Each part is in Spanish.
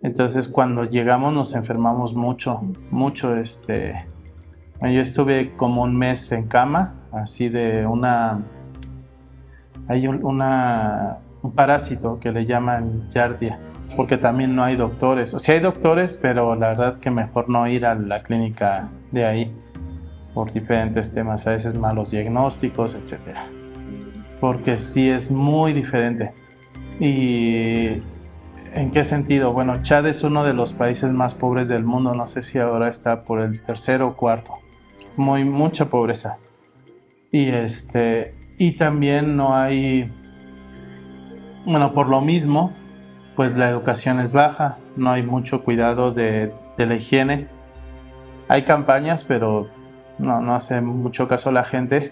Entonces cuando llegamos nos enfermamos mucho. Yo estuve como un mes en cama, así de un parásito que le llaman Yardia, porque también no hay doctores. O sea, hay doctores, pero la verdad que mejor no ir a la clínica de ahí por diferentes temas, a veces malos diagnósticos, etcétera. Porque sí es muy diferente. ¿Y en qué sentido? Bueno, Chad es uno de los países más pobres del mundo, no sé si ahora está por el tercero o cuarto. Mucha pobreza. Y también no hay, bueno, por lo mismo, pues la educación es baja, no hay mucho cuidado de la higiene. Hay campañas, pero no hace mucho caso la gente.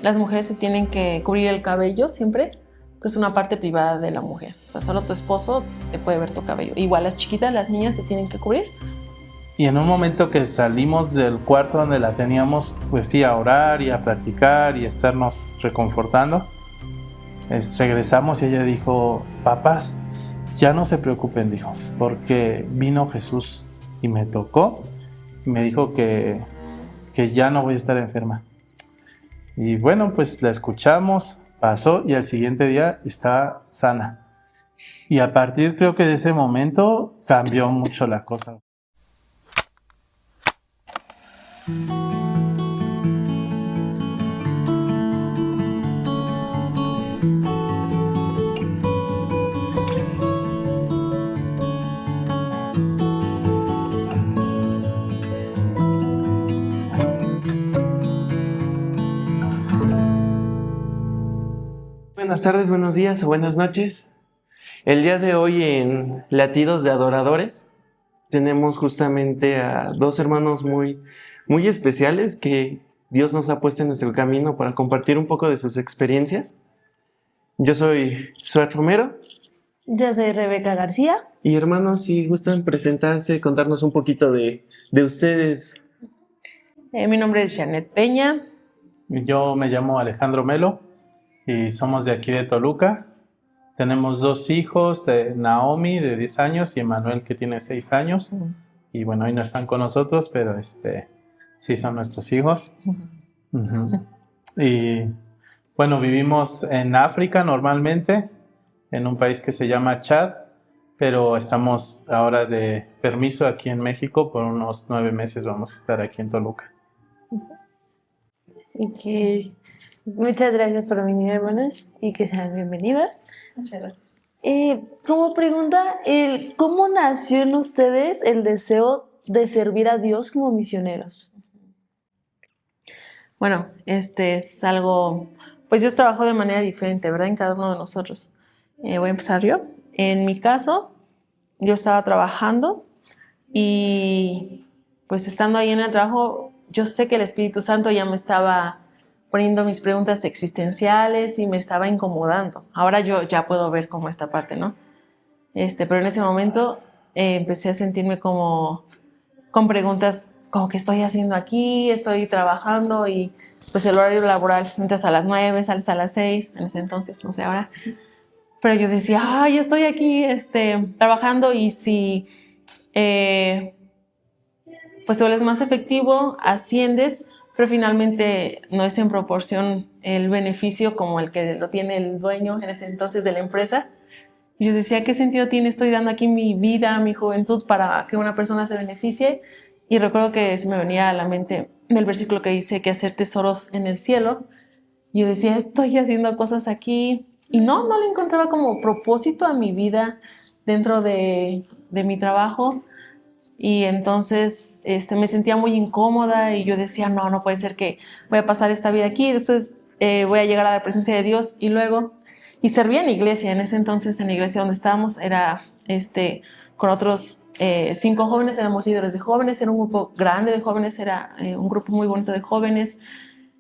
Las mujeres se tienen que cubrir el cabello siempre, que es una parte privada de la mujer. O sea, solo tu esposo te puede ver tu cabello. Igual las chiquitas, las niñas se tienen que cubrir. Y en un momento que salimos del cuarto donde la teníamos, pues sí, a orar y a platicar y estarnos reconfortando, regresamos y ella dijo: papás, ya no se preocupen, dijo, porque vino Jesús y me tocó y me dijo que ya no voy a estar enferma. Y bueno, pues la escuchamos, pasó y al siguiente día está sana. Y a partir, creo que de ese momento cambió mucho la cosa. Buenas tardes, buenos días o buenas noches. El día de hoy en Latidos de Adoradores tenemos justamente a dos hermanos muy especiales que Dios nos ha puesto en nuestro camino para compartir un poco de sus experiencias. Yo soy Suat Romero. Yo soy Rebeca García. Y hermanos, si gustan presentarse, contarnos un poquito de ustedes. Mi nombre es Janet Peña. Yo me llamo Alejandro Melo y somos de aquí de Toluca. Tenemos 2 hijos, Naomi de 10 años y Emanuel que tiene 6 años. Y bueno, hoy no están con nosotros, pero sí son nuestros hijos. Y bueno, vivimos en África normalmente, en un país que se llama Chad, pero estamos ahora de permiso aquí en México. Por unos 9 meses vamos a estar aquí en Toluca. Y muchas gracias por venir, hermanas, y que sean bienvenidas. Muchas gracias. Como pregunta, ¿cómo nació en ustedes el deseo de servir a Dios como misioneros? Bueno, es algo, pues Dios trabajó de manera diferente, ¿verdad? En cada uno de nosotros. Voy a empezar yo. En mi caso, yo estaba trabajando y pues estando ahí en el trabajo, yo sé que el Espíritu Santo ya me estaba poniendo mis preguntas existenciales y me estaba incomodando. Ahora yo ya puedo ver como esta parte, ¿no? Pero en ese momento empecé a sentirme como con preguntas como ¿qué estoy haciendo aquí? Estoy trabajando y pues el horario laboral entras a las 9, sales a las 6, en ese entonces, no sé ahora. Pero yo decía, ay, estoy aquí trabajando y si pues te vuelves más efectivo, asciendes, pero finalmente no es en proporción el beneficio como el que lo tiene el dueño en ese entonces de la empresa. Y yo decía, ¿qué sentido tiene? Estoy dando aquí mi vida, mi juventud para que una persona se beneficie. Y recuerdo que se me venía a la mente el versículo que dice que hacer tesoros en el cielo. Y yo decía, estoy haciendo cosas aquí. Y no le encontraba como propósito a mi vida dentro de mi trabajo. Y entonces me sentía muy incómoda y yo decía, no puede ser que voy a pasar esta vida aquí y después voy a llegar a la presencia de Dios y luego... Y servía en iglesia, en ese entonces en la iglesia donde estábamos era con otros 5 jóvenes, éramos líderes de jóvenes, era un grupo grande de jóvenes, era un grupo muy bonito de jóvenes.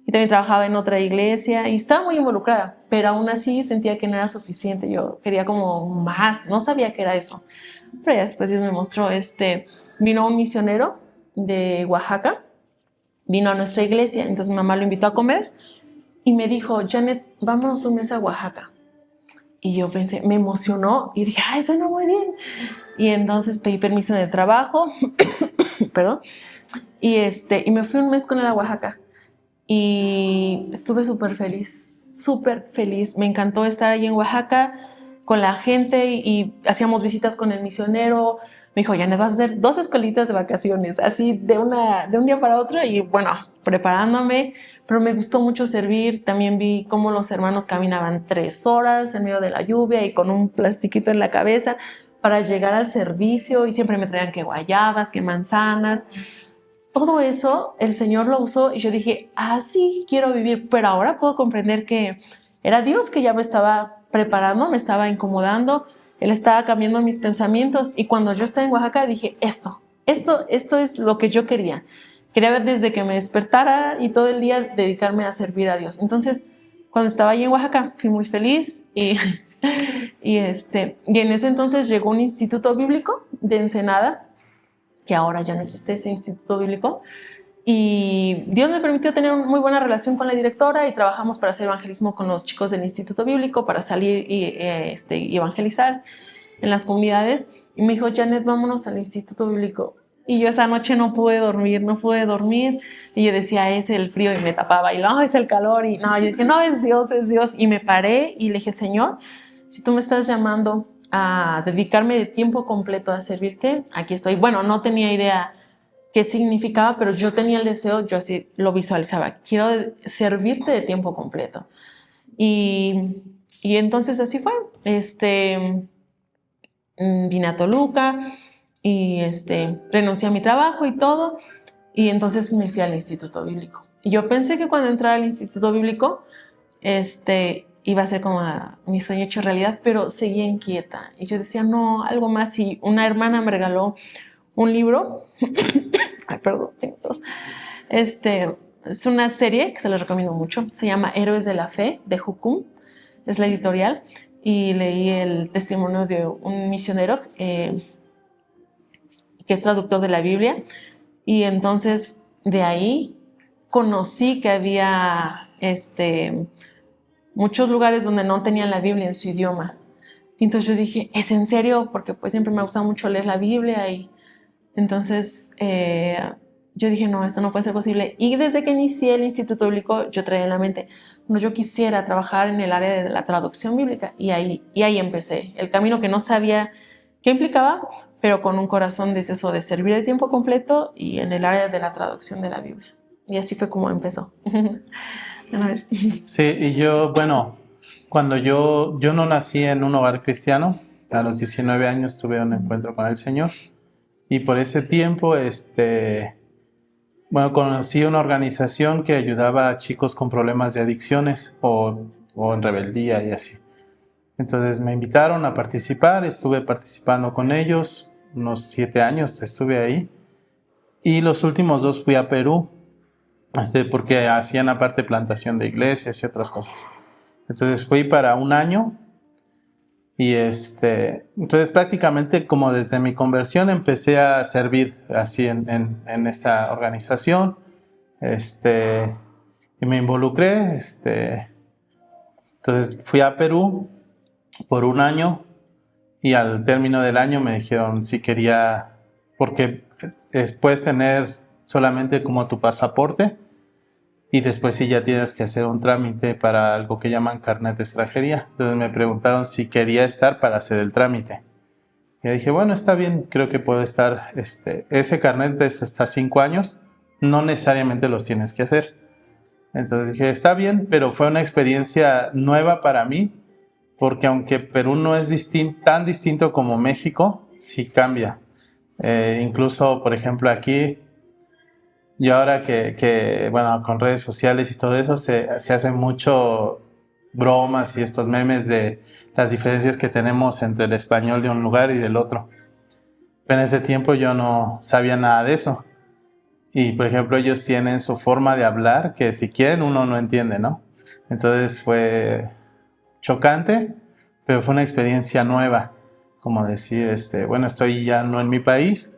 Y también trabajaba en otra iglesia y estaba muy involucrada, pero aún así sentía que no era suficiente, yo quería como más, no sabía qué era eso. Pero ya después Dios me mostró, vino un misionero de Oaxaca, vino a nuestra iglesia, entonces mi mamá lo invitó a comer y me dijo, Janet, vámonos un mes a Oaxaca. Y yo pensé, me emocionó y dije, ¡ay, suena muy bien! Y entonces pedí permiso en el trabajo, perdón, y me fui un mes con él a Oaxaca. Y estuve súper feliz, súper feliz. Me encantó estar ahí en Oaxaca con la gente y hacíamos visitas con el misionero. Me dijo, Janet, vas a hacer 2 escuelitas de vacaciones, así de un día para otro. Y bueno, preparándome, pero me gustó mucho servir. También vi cómo los hermanos caminaban 3 horas en medio de la lluvia y con un plastiquito en la cabeza para llegar al servicio. Y siempre me traían que guayabas, que manzanas. Todo eso el Señor lo usó y yo dije, así quiero vivir, pero ahora puedo comprender que era Dios que ya me estaba preparando, me estaba incomodando, Él estaba cambiando mis pensamientos y cuando yo estaba en Oaxaca dije, esto es lo que yo quería. Quería ver desde que me despertara y todo el día dedicarme a servir a Dios. Entonces, cuando estaba ahí en Oaxaca, fui muy feliz y en ese entonces llegó un instituto bíblico de Ensenada, que ahora ya no existe ese instituto bíblico, y Dios me permitió tener una muy buena relación con la directora y trabajamos para hacer evangelismo con los chicos del instituto bíblico, para salir y evangelizar en las comunidades. Y me dijo, Janet, vámonos al instituto bíblico. Y yo esa noche no pude dormir. Y yo decía, es el frío, y me tapaba, y no, es el calor, y no, yo dije, no, es Dios. Y me paré y le dije, Señor, si tú me estás llamando a dedicarme de tiempo completo a servirte, aquí estoy. Bueno, no tenía idea qué significaba, pero yo tenía el deseo, yo así lo visualizaba, quiero servirte de tiempo completo. Y entonces así fue. Vine a Toluca y renuncié a mi trabajo y todo, y entonces me fui al Instituto Bíblico. Y yo pensé que cuando entrara al Instituto Bíblico, iba a ser como mi sueño hecho realidad, pero seguía inquieta. Y yo decía, no, algo más. Y una hermana me regaló un libro. Ay, perdón, tengo tos. Es una serie que se los recomiendo mucho. Se llama Héroes de la Fe, de Jucum. Es la editorial. Y leí el testimonio de un misionero que es traductor de la Biblia. Y entonces, de ahí, conocí que había muchos lugares donde no tenían la Biblia en su idioma. Entonces yo dije, ¿es en serio? Porque pues siempre me ha gustado mucho leer la Biblia. Y entonces yo dije, no, esto no puede ser posible. Y desde que inicié el Instituto Bíblico, yo traía en la mente, no, yo quisiera trabajar en el área de la traducción bíblica. Y ahí empecé. El camino que no sabía qué implicaba, pero con un corazón deseoso de servir de tiempo completo y en el área de la traducción de la Biblia. Y así fue como empezó. Sí, y yo, bueno, cuando yo no nací en un hogar cristiano, a los 19 años tuve un encuentro con el Señor, y por ese tiempo, conocí una organización que ayudaba a chicos con problemas de adicciones o en rebeldía y así. Entonces me invitaron a participar, estuve participando con ellos, unos 7 años estuve ahí, y los últimos 2 fui a Perú, porque hacían aparte plantación de iglesias y otras cosas. Entonces fui para 1 año y entonces prácticamente como desde mi conversión empecé a servir así en esta organización, y me involucré, entonces fui a Perú por 1 año y al término del año me dijeron si quería, porque puedes tener solamente como tu pasaporte y después sí ya tienes que hacer un trámite para algo que llaman carnet de extranjería. Entonces me preguntaron si quería estar para hacer el trámite. Y dije, bueno, está bien, creo que puedo estar. Ese carnet es hasta 5 años, no necesariamente los tienes que hacer. Entonces dije, está bien, pero fue una experiencia nueva para mí, porque aunque Perú no es tan distinto como México, sí cambia. Incluso, por ejemplo, aquí, y ahora bueno, con redes sociales y todo eso, se hacen mucho bromas y estos memes de las diferencias que tenemos entre el español de un lugar y del otro. Pero en ese tiempo yo no sabía nada de eso. Y, por ejemplo, ellos tienen su forma de hablar que si quieren uno no entiende, ¿no? Entonces fue chocante, pero fue una experiencia nueva. Como decir, bueno, estoy ya no en mi país,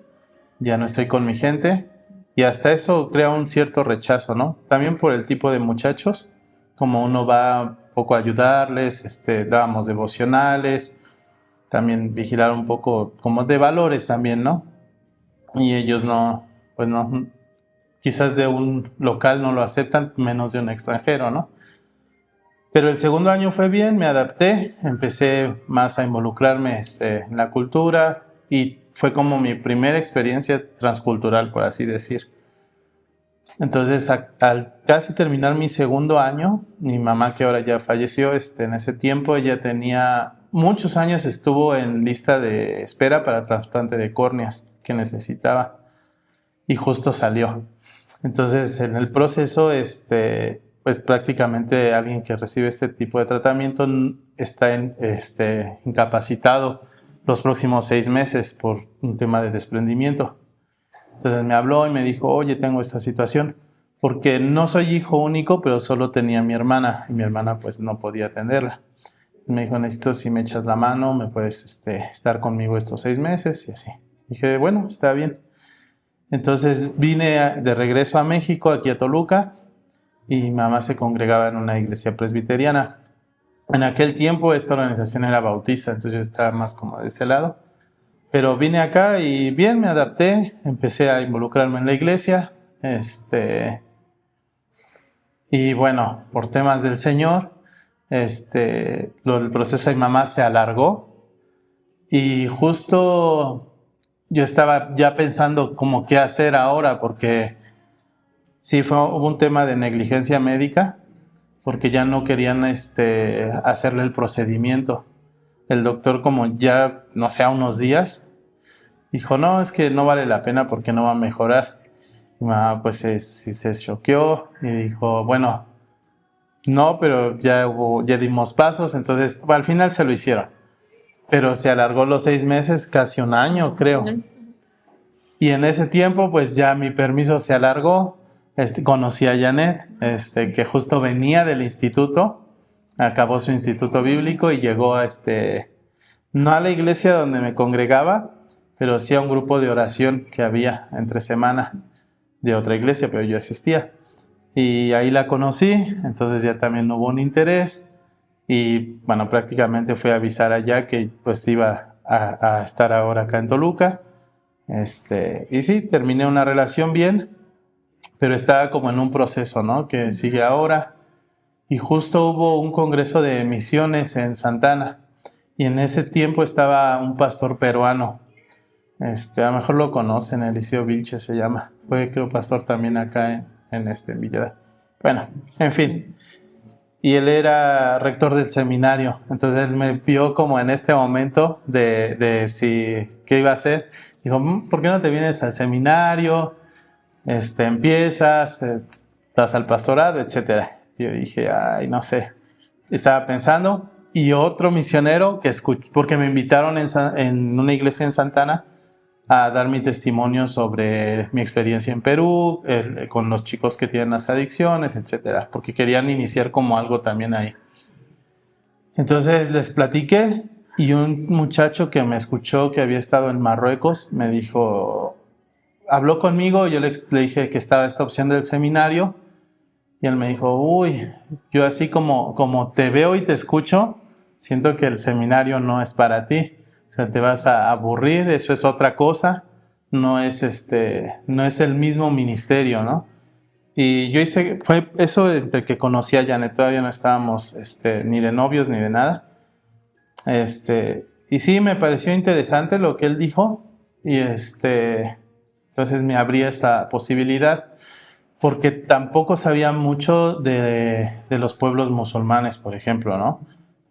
ya no estoy con mi gente, y hasta eso crea un cierto rechazo, ¿no? También por el tipo de muchachos, como uno va poco ayudarles, dábamos devocionales, también vigilar un poco como de valores también, ¿no? Y ellos no, pues no, quizás de un local no lo aceptan, menos de un extranjero, ¿no? Pero el segundo año fue bien, me adapté, empecé más a involucrarme en la cultura y fue como mi primera experiencia transcultural, por así decir. Entonces, al casi terminar mi segundo año, mi mamá, que ahora ya falleció, en ese tiempo ella tenía muchos años, estuvo en lista de espera para trasplante de córneas que necesitaba y justo salió. Entonces, en el proceso, pues prácticamente alguien que recibe este tipo de tratamiento está incapacitado los próximos 6 meses por un tema de desprendimiento. Entonces me habló y me dijo, oye, tengo esta situación, porque no soy hijo único, pero solo tenía a mi hermana, y mi hermana pues no podía atenderla. Me dijo, necesito si me echas la mano, me puedes estar conmigo estos 6 meses, y así. Dije, bueno, está bien. Entonces vine de regreso a México, aquí a Toluca, y mi mamá se congregaba en una iglesia presbiteriana. En aquel tiempo esta organización era bautista, entonces yo estaba más como de ese lado. Pero vine acá y bien, me adapté, empecé a involucrarme en la iglesia, y bueno, por temas del Señor, lo del proceso de mi mamá se alargó y justo yo estaba ya pensando como qué hacer ahora, porque sí hubo un tema de negligencia médica, porque ya no querían hacerle el procedimiento. El doctor, como ya, no sé, a unos días, dijo, no, es que no vale la pena porque no va a mejorar. Mi mamá pues se choqueó y dijo, bueno, no, pero ya dimos pasos, entonces al final se lo hicieron. Pero se alargó los 6 meses, casi un año, creo. Y en ese tiempo, pues ya mi permiso se alargó. Conocí a Janet, que justo venía del instituto, acabó su instituto bíblico y llegó no a la iglesia donde me congregaba, pero sí a un grupo de oración que había entre semana de otra iglesia, pero yo asistía. Y ahí la conocí, entonces ya también hubo un interés y bueno, prácticamente fui a avisar allá que pues iba a estar ahora acá en Toluca. Y sí, terminé una relación bien, pero estaba como en un proceso, ¿no? Que sigue ahora. Y justo hubo un congreso de misiones en Santana y en ese tiempo estaba un pastor peruano. A lo mejor lo conocen, Eliseo Vilches se llama. Fue, creo, pastor también acá en Villeda. Bueno, en fin. Y él era rector del seminario. Entonces él me vio como en este momento de si qué iba a hacer. Dijo, ¿por qué no te vienes al seminario? Empiezas, vas al pastorado, etcétera. Y yo dije, ay, no sé. Estaba pensando. Y otro misionero que escuché, porque me invitaron en una iglesia en Santana a dar mi testimonio sobre mi experiencia en Perú, con los chicos que tienen las adicciones, etcétera, porque querían iniciar como algo también ahí. Entonces les platiqué y un muchacho que me escuchó que había estado en Marruecos me dijo, habló conmigo, yo le dije que estaba esta opción del seminario y él me dijo, uy, yo así como te veo y te escucho, siento que el seminario no es para ti. O sea, te vas a aburrir, eso es otra cosa, no es el mismo ministerio, ¿no? Y yo fue eso desde que conocí a Janet, todavía no estábamos ni de novios ni de nada. Y sí, me pareció interesante lo que él dijo y entonces me abrí esa posibilidad porque tampoco sabía mucho de los pueblos musulmanes, por ejemplo, ¿no?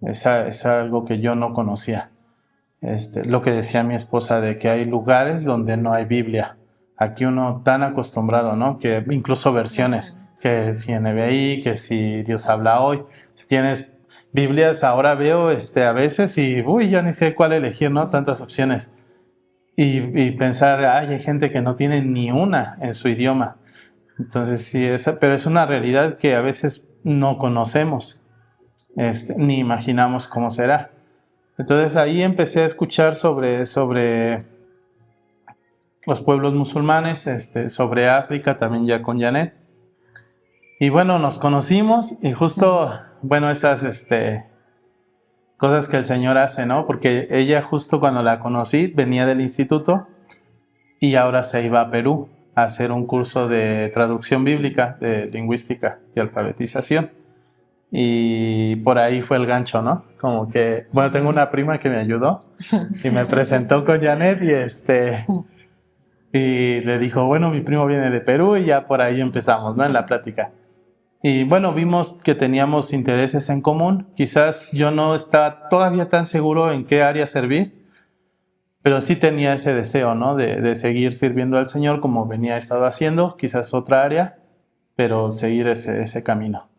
Es algo que yo no conocía. Lo que decía mi esposa de que hay lugares donde no hay Biblia. Aquí uno tan acostumbrado, ¿no? Que incluso versiones, que si NBI, que si Dios habla hoy. Si tienes Biblias, ahora veo a veces y ya ni sé cuál elegir, ¿no? Tantas opciones. Y pensar, hay gente que no tiene ni una en su idioma. Entonces sí, pero es una realidad que a veces no conocemos, ni imaginamos cómo será. Entonces ahí empecé a escuchar sobre los pueblos musulmanes, sobre África, también ya con Janet. Y bueno, nos conocimos y justo bueno, esas cosas que el Señor hace, ¿no? Porque ella justo cuando la conocí venía del instituto y ahora se iba a Perú a hacer un curso de traducción bíblica, de lingüística y alfabetización. Y por ahí fue el gancho, ¿no? Como que, bueno, tengo una prima que me ayudó y me presentó con Janet y le dijo, bueno, mi primo viene de Perú y ya por ahí empezamos, ¿no? En la plática. Y bueno, vimos que teníamos intereses en común. Quizás yo no estaba todavía tan seguro en qué área servir, pero sí tenía ese deseo, ¿no? De seguir sirviendo al Señor como venía estado haciendo, quizás otra área, pero seguir ese camino.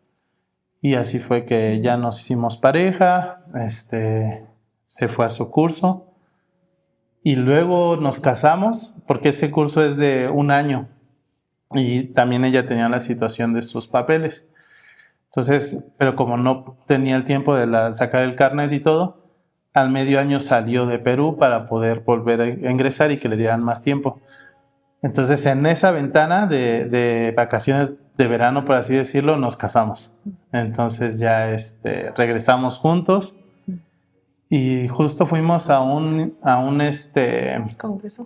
Y así fue que ya nos hicimos pareja, se fue a su curso y luego nos casamos porque ese curso es de 1 año y también ella tenía la situación de sus papeles. Entonces, pero como no tenía el tiempo de sacar el carnet y todo, al medio año salió de Perú para poder volver a ingresar y que le dieran más tiempo. Entonces, en esa ventana de vacaciones de verano, por así decirlo, nos casamos. Entonces ya regresamos juntos y justo fuimos a un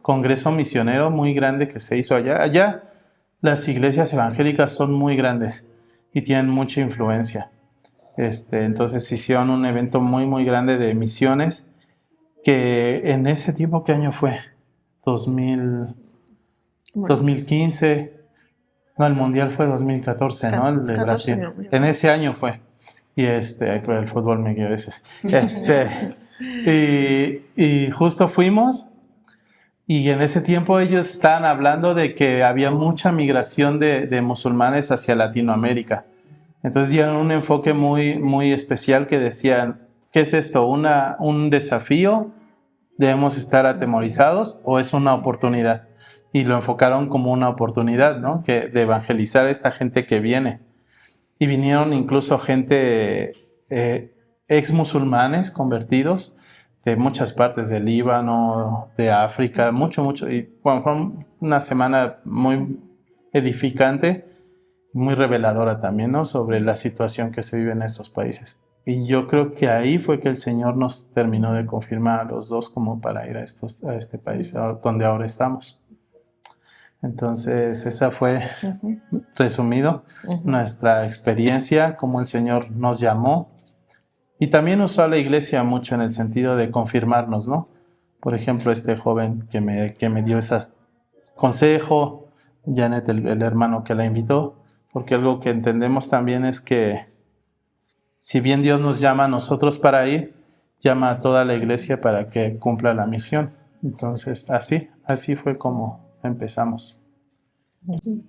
congreso misionero muy grande que se hizo allá. Allá las iglesias evangélicas son muy grandes y tienen mucha influencia. Entonces hicieron un evento muy, muy grande de misiones que en ese tiempo, ¿qué año fue? 2015. No, el mundial fue 2014, ¿no? El de 14, Brasil. no. En ese año fue. Y pero el fútbol me guía a veces. Y justo fuimos y en ese tiempo ellos estaban hablando de que había mucha migración de musulmanes hacia Latinoamérica. Entonces dieron un enfoque muy, muy especial que decían, ¿qué es esto? ¿Un desafío? ¿Debemos estar atemorizados o es una oportunidad? Y lo enfocaron como una oportunidad, ¿no? De evangelizar a esta gente que viene. Y vinieron incluso gente, ex musulmanes convertidos de muchas partes, del Líbano, de África, mucho. Y bueno, fue una semana muy edificante, muy reveladora también, ¿no? Sobre la situación que se vive en estos países. Y yo creo que ahí fue que el Señor nos terminó de confirmar a los dos como para ir a este país donde ahora estamos. Entonces, esa fue, resumido, nuestra experiencia, cómo el Señor nos llamó. Y también usó a la iglesia mucho en el sentido de confirmarnos, ¿no? Por ejemplo, este joven que me dio ese consejo, Janet, el hermano que la invitó, porque algo que entendemos también es que si bien Dios nos llama a nosotros para ir, llama a toda la iglesia para que cumpla la misión. Entonces, así fue como empezamos.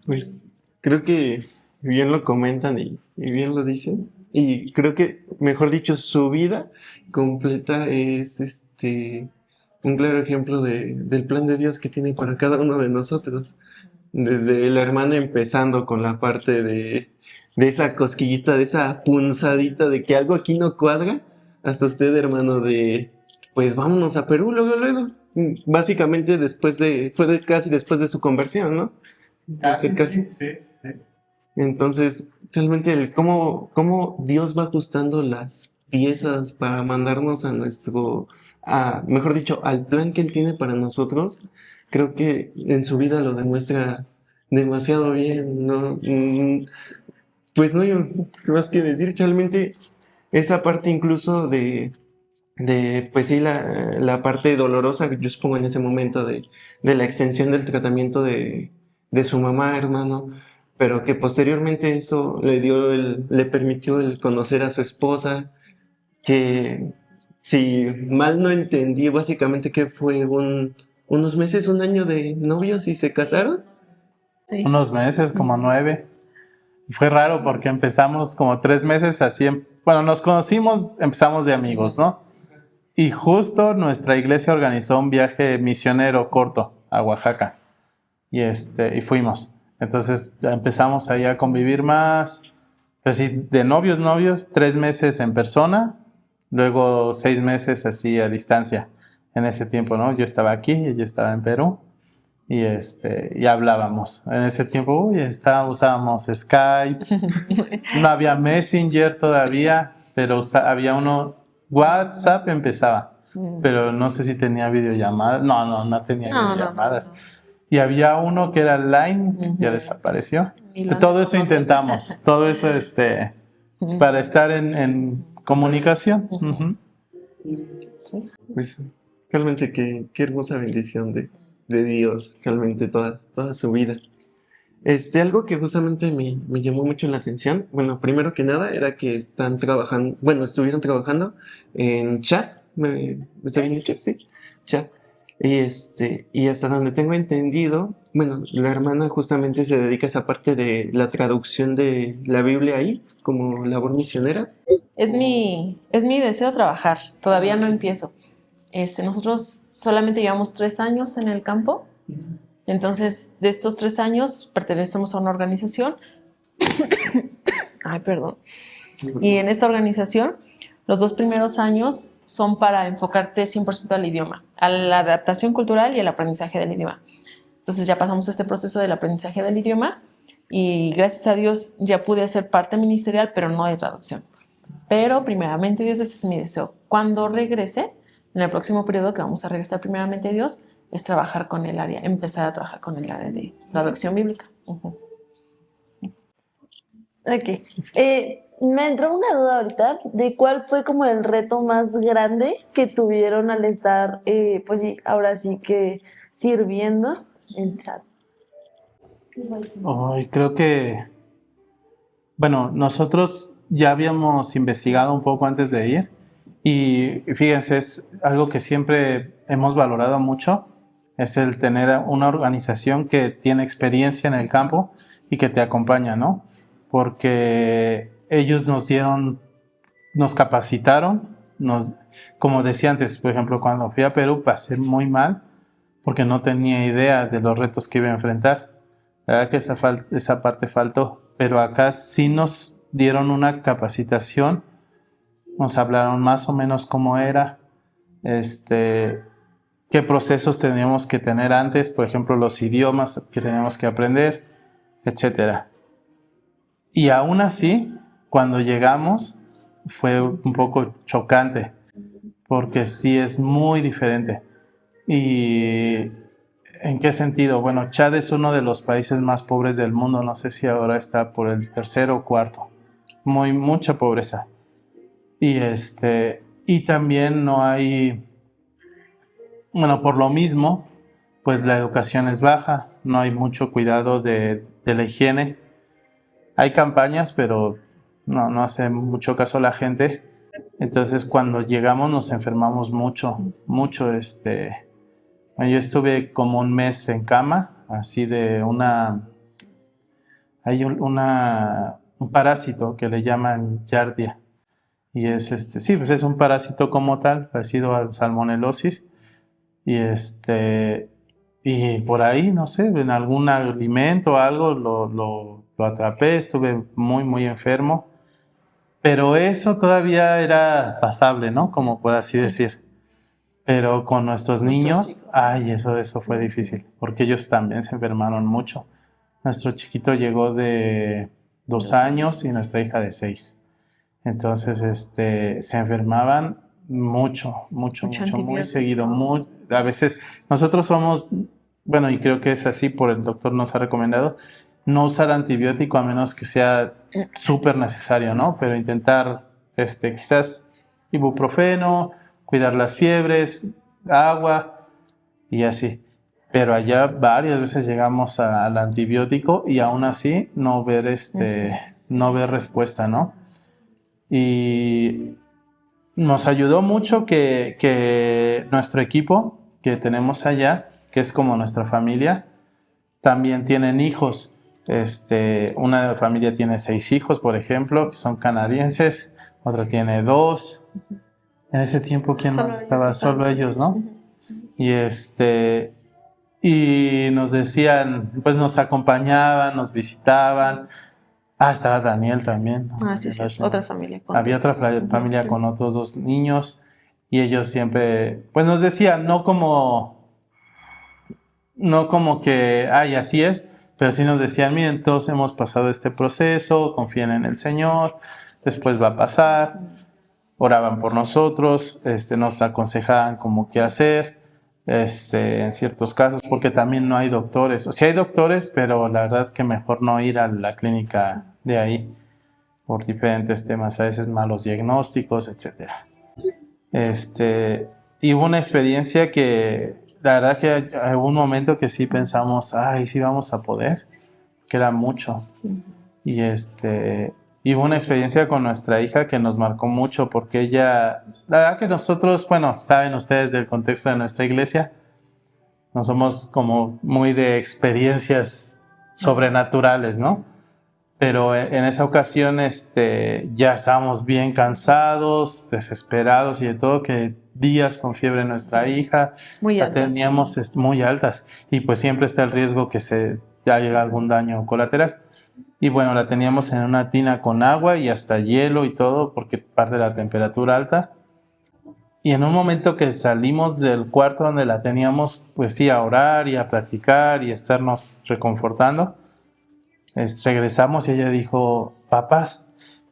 Pues creo que bien lo comentan y bien lo dicen. Y creo que, mejor dicho, su vida completa es un claro ejemplo del plan de Dios que tiene para cada uno de nosotros. Desde la hermana empezando con la parte de esa cosquillita, de esa punzadita de que algo aquí no cuadra, hasta usted, hermano, pues vámonos a Perú luego. Básicamente casi después de su conversión, ¿no? Casi. Sí. Entonces, realmente cómo Dios va ajustando las piezas para mandarnos mejor dicho, al plan que Él tiene para nosotros, creo que en su vida lo demuestra demasiado bien, ¿no? Pues no hay más que decir, realmente esa parte incluso pues sí, la parte dolorosa que yo supongo en ese momento de la extensión del tratamiento de su mamá, hermano, pero que posteriormente eso le permitió el conocer a su esposa, que si mal no entendí, básicamente que fue unos meses, 1 año de novios y se casaron. Sí. Unos meses, como 9. Fue raro porque empezamos como 3 meses así, bueno, nos conocimos, empezamos de amigos, ¿no? Y justo nuestra iglesia organizó un viaje misionero corto a Oaxaca y fuimos. Entonces ya empezamos ahí a convivir más, pues sí, de novios, 3 meses en persona, luego 6 meses así a distancia en ese tiempo, ¿no? Yo estaba aquí y ella estaba en Perú. y hablábamos. En ese tiempo, usábamos Skype, no había Messenger todavía, pero había uno, WhatsApp empezaba, pero no sé si tenía videollamadas. No tenía videollamadas. Y había uno que era Line, ya desapareció. Todo eso intentamos, todo eso para estar en comunicación. Pues realmente qué hermosa bendición de Dios, realmente toda su vida. Algo que justamente me llamó mucho la atención, bueno, primero que nada era que estuvieron trabajando en chat, ¿está bien dicho? Sí, chat. Y hasta donde tengo entendido, bueno, la hermana justamente se dedica a esa parte de la traducción de la Biblia ahí, como labor misionera. Es mi deseo trabajar, todavía no empiezo. Nosotros solamente llevamos 3 años en el campo, entonces de estos 3 años pertenecemos a una organización. Ay, perdón. Y en esta organización, los 2 primeros años son para enfocarte 100% al idioma, a la adaptación cultural y al aprendizaje del idioma. Entonces ya pasamos este proceso del aprendizaje del idioma y gracias a Dios ya pude hacer parte ministerial, pero no de traducción. Pero primeramente Dios, ese es mi deseo. Cuando regrese, en el próximo periodo que vamos a regresar primeramente a Dios, es trabajar con el área, empezar a trabajar con el área de traducción bíblica. Ok. Me entró una duda ahorita de cuál fue como el reto más grande que tuvieron al estar, pues sí, ahora sí que sirviendo en chat. Creo que, bueno, nosotros ya habíamos investigado un poco antes de ir y fíjense, es algo que siempre hemos valorado mucho, es el tener una organización que tiene experiencia en el campo y que te acompaña, ¿no? Porque ellos nos capacitaron, como decía antes, por ejemplo, cuando fui a Perú pasé muy mal porque no tenía idea de los retos que iba a enfrentar. La verdad que esa parte faltó, pero acá sí nos dieron una capacitación, nos hablaron más o menos cómo era, qué procesos teníamos que tener antes, por ejemplo, los idiomas que teníamos que aprender, etcétera. Y aún así, cuando llegamos, fue un poco chocante, porque sí es muy diferente. ¿Y en qué sentido? Bueno, Chad es uno de los países más pobres del mundo, no sé si ahora está por el 3º o 4º, mucha pobreza. Y también no hay, bueno, por lo mismo, pues la educación es baja, no hay mucho cuidado de la higiene. Hay campañas, pero no hace mucho caso la gente. Entonces, cuando llegamos nos enfermamos mucho. Yo estuve como un mes en cama, así de hay un parásito que le llaman Giardia. Y sí, pues es un parásito como tal, parecido al salmonelosis. Y por ahí, no sé, en algún alimento o algo lo atrapé, estuve muy, muy enfermo. Pero eso todavía era pasable, ¿no? Como por así decir. Pero con nuestros niños, eso fue difícil, porque ellos también se enfermaron mucho. Nuestro chiquito llegó de 2 años y nuestra hija de 6. Entonces, se enfermaban mucho, muy seguido. A veces, nosotros somos, bueno, y creo que es así, por el doctor nos ha recomendado, no usar antibiótico a menos que sea súper necesario, ¿no? Pero intentar, quizás ibuprofeno, cuidar las fiebres, agua y así. Pero allá varias veces llegamos al antibiótico y aún así no ver respuesta, ¿no? Y nos ayudó mucho que nuestro equipo que tenemos allá, que es como nuestra familia, también tienen hijos. Una familia tiene 6 hijos, por ejemplo, que son canadienses, otra tiene 2. En ese tiempo, ¿quién más estaba? Solo ellos, ¿no? Y nos decían, pues nos acompañaban, nos visitaban. Estaba Daniel también, ¿no? Sí, otra familia. Había otra familia con otros 2 niños y ellos siempre, pues nos decían, no como no como que, ay, así es, pero sí nos decían, miren, todos hemos pasado este proceso, confíen en el Señor, después va a pasar. Oraban por nosotros, nos aconsejaban como qué hacer, en ciertos casos, porque también no hay doctores. O sea, hay doctores, pero la verdad que mejor no ir a la clínica de ahí por diferentes temas, a veces malos diagnósticos, etcétera. Y hubo una experiencia que, la verdad que hubo un momento que sí pensamos, ay, sí vamos a poder, que era mucho. Y y hubo una experiencia con nuestra hija que nos marcó mucho porque ella, la verdad que nosotros, bueno, saben ustedes del contexto de nuestra iglesia, no somos como muy de experiencias sobrenaturales, ¿no? Pero en esa ocasión ya estábamos bien cansados, desesperados y de todo, que días con fiebre nuestra hija, Muy la altas. teníamos muy altas y pues siempre está el riesgo que se ya llega algún daño colateral. Y bueno, la teníamos en una tina con agua y hasta hielo y todo, porque parte de la temperatura alta. Y en un momento que salimos del cuarto donde la teníamos, pues sí, a orar y a platicar y estarnos reconfortando, regresamos y ella dijo, papás,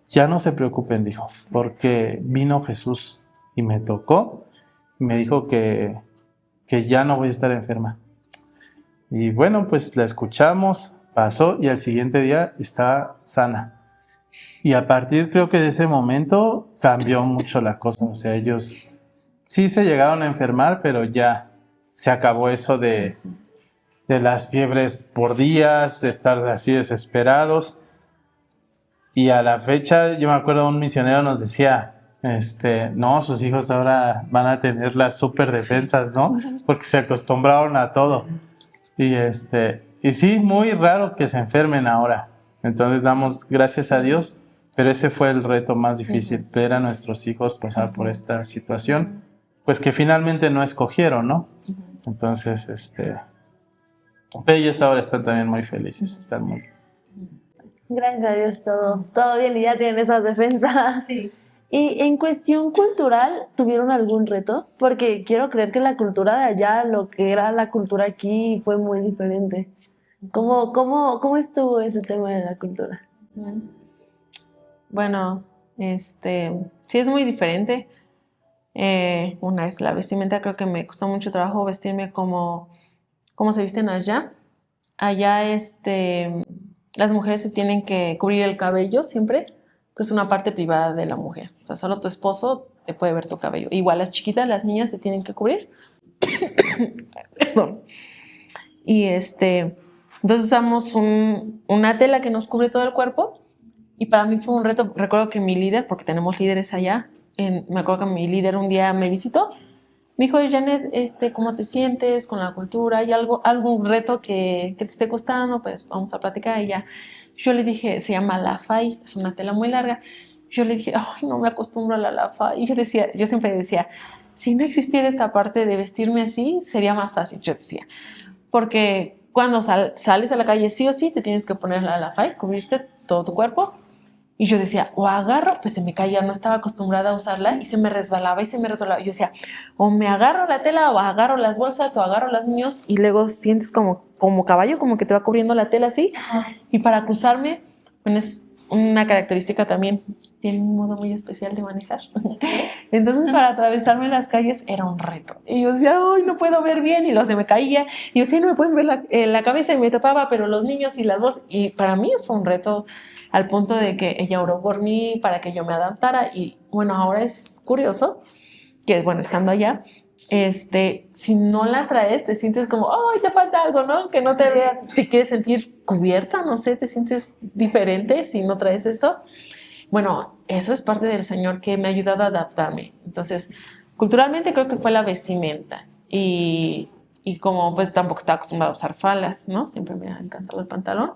ya no se preocupen, dijo, porque vino Jesús y me tocó y me dijo que ya no voy a estar enferma. Y bueno, pues la escuchamos, pasó y al siguiente día estaba sana. Y a partir creo que de ese momento cambió mucho la cosa. O sea, ellos sí se llegaron a enfermar, pero ya se acabó eso de las fiebres por días, de estar así desesperados. Y a la fecha, yo me acuerdo un misionero nos decía, no, sus hijos ahora van a tener las super defensas, ¿no? Porque se acostumbraron a todo. Y sí, muy raro que se enfermen ahora. Entonces damos gracias a Dios, pero ese fue el reto más difícil, ver a nuestros hijos pasar por esta situación, pues que finalmente no escogieron, ¿no? Entonces, ellos ahora están también muy felices, están muy... Gracias a Dios todo bien y ya tienen esas defensas. Sí. Y en cuestión cultural, ¿tuvieron algún reto? Porque quiero creer que la cultura de allá, lo que era la cultura aquí, fue muy diferente. ¿Cómo estuvo ese tema de la cultura? Bueno, sí es muy diferente. Una es la vestimenta, creo que me costó mucho trabajo vestirme como se visten allá. Allá, las mujeres se tienen que cubrir el cabello siempre, que es una parte privada de la mujer. O sea, solo tu esposo te puede ver tu cabello. Igual las chiquitas, las niñas se tienen que cubrir. Perdón. Y entonces usamos una tela que nos cubre todo el cuerpo. Y para mí fue un reto. Recuerdo que mi líder, porque tenemos líderes allá, me acuerdo que mi líder un día me visitó. Me dijo, Janet, ¿cómo te sientes con la cultura? ¿Hay algún reto que te esté costando? Pues vamos a platicar. Y ya, yo le dije, se llama lafay, es una tela muy larga. Yo le dije, ay, no me acostumbro a la lafay. Y yo siempre decía, si no existiera esta parte de vestirme así, sería más fácil, yo decía. Porque cuando sales a la calle, sí o sí, te tienes que poner la lafay, cubrirte todo tu cuerpo. Y yo decía, o agarro, pues se me caía, no estaba acostumbrada a usarla y se me resbalaba y se me resbalaba. Yo decía, o me agarro la tela, o agarro las bolsas, o agarro los niños, y luego sientes como caballo, como que te va cubriendo la tela así. Y para cruzarme, bueno, es una característica también, tiene un modo muy especial de manejar. Entonces, para atravesarme las calles era un reto. Y yo decía, ay, no puedo ver bien, y se me caía. Y yo decía, no me pueden ver la cabeza, y me tapaba, pero los niños y las bolsas. Y para mí fue un reto al punto de que ella oró por mí para que yo me adaptara. Y bueno, ahora es curioso que, bueno, estando allá, si no la traes, te sientes como, ay, te falta algo, ¿no? Que no te veas, te quieres sentir cubierta, no sé, te sientes diferente si no traes esto. Bueno, eso es parte del Señor que me ha ayudado a adaptarme. Entonces, culturalmente creo que fue la vestimenta. Y como pues tampoco estaba acostumbrada a usar faldas, ¿no? Siempre me ha encantado el pantalón.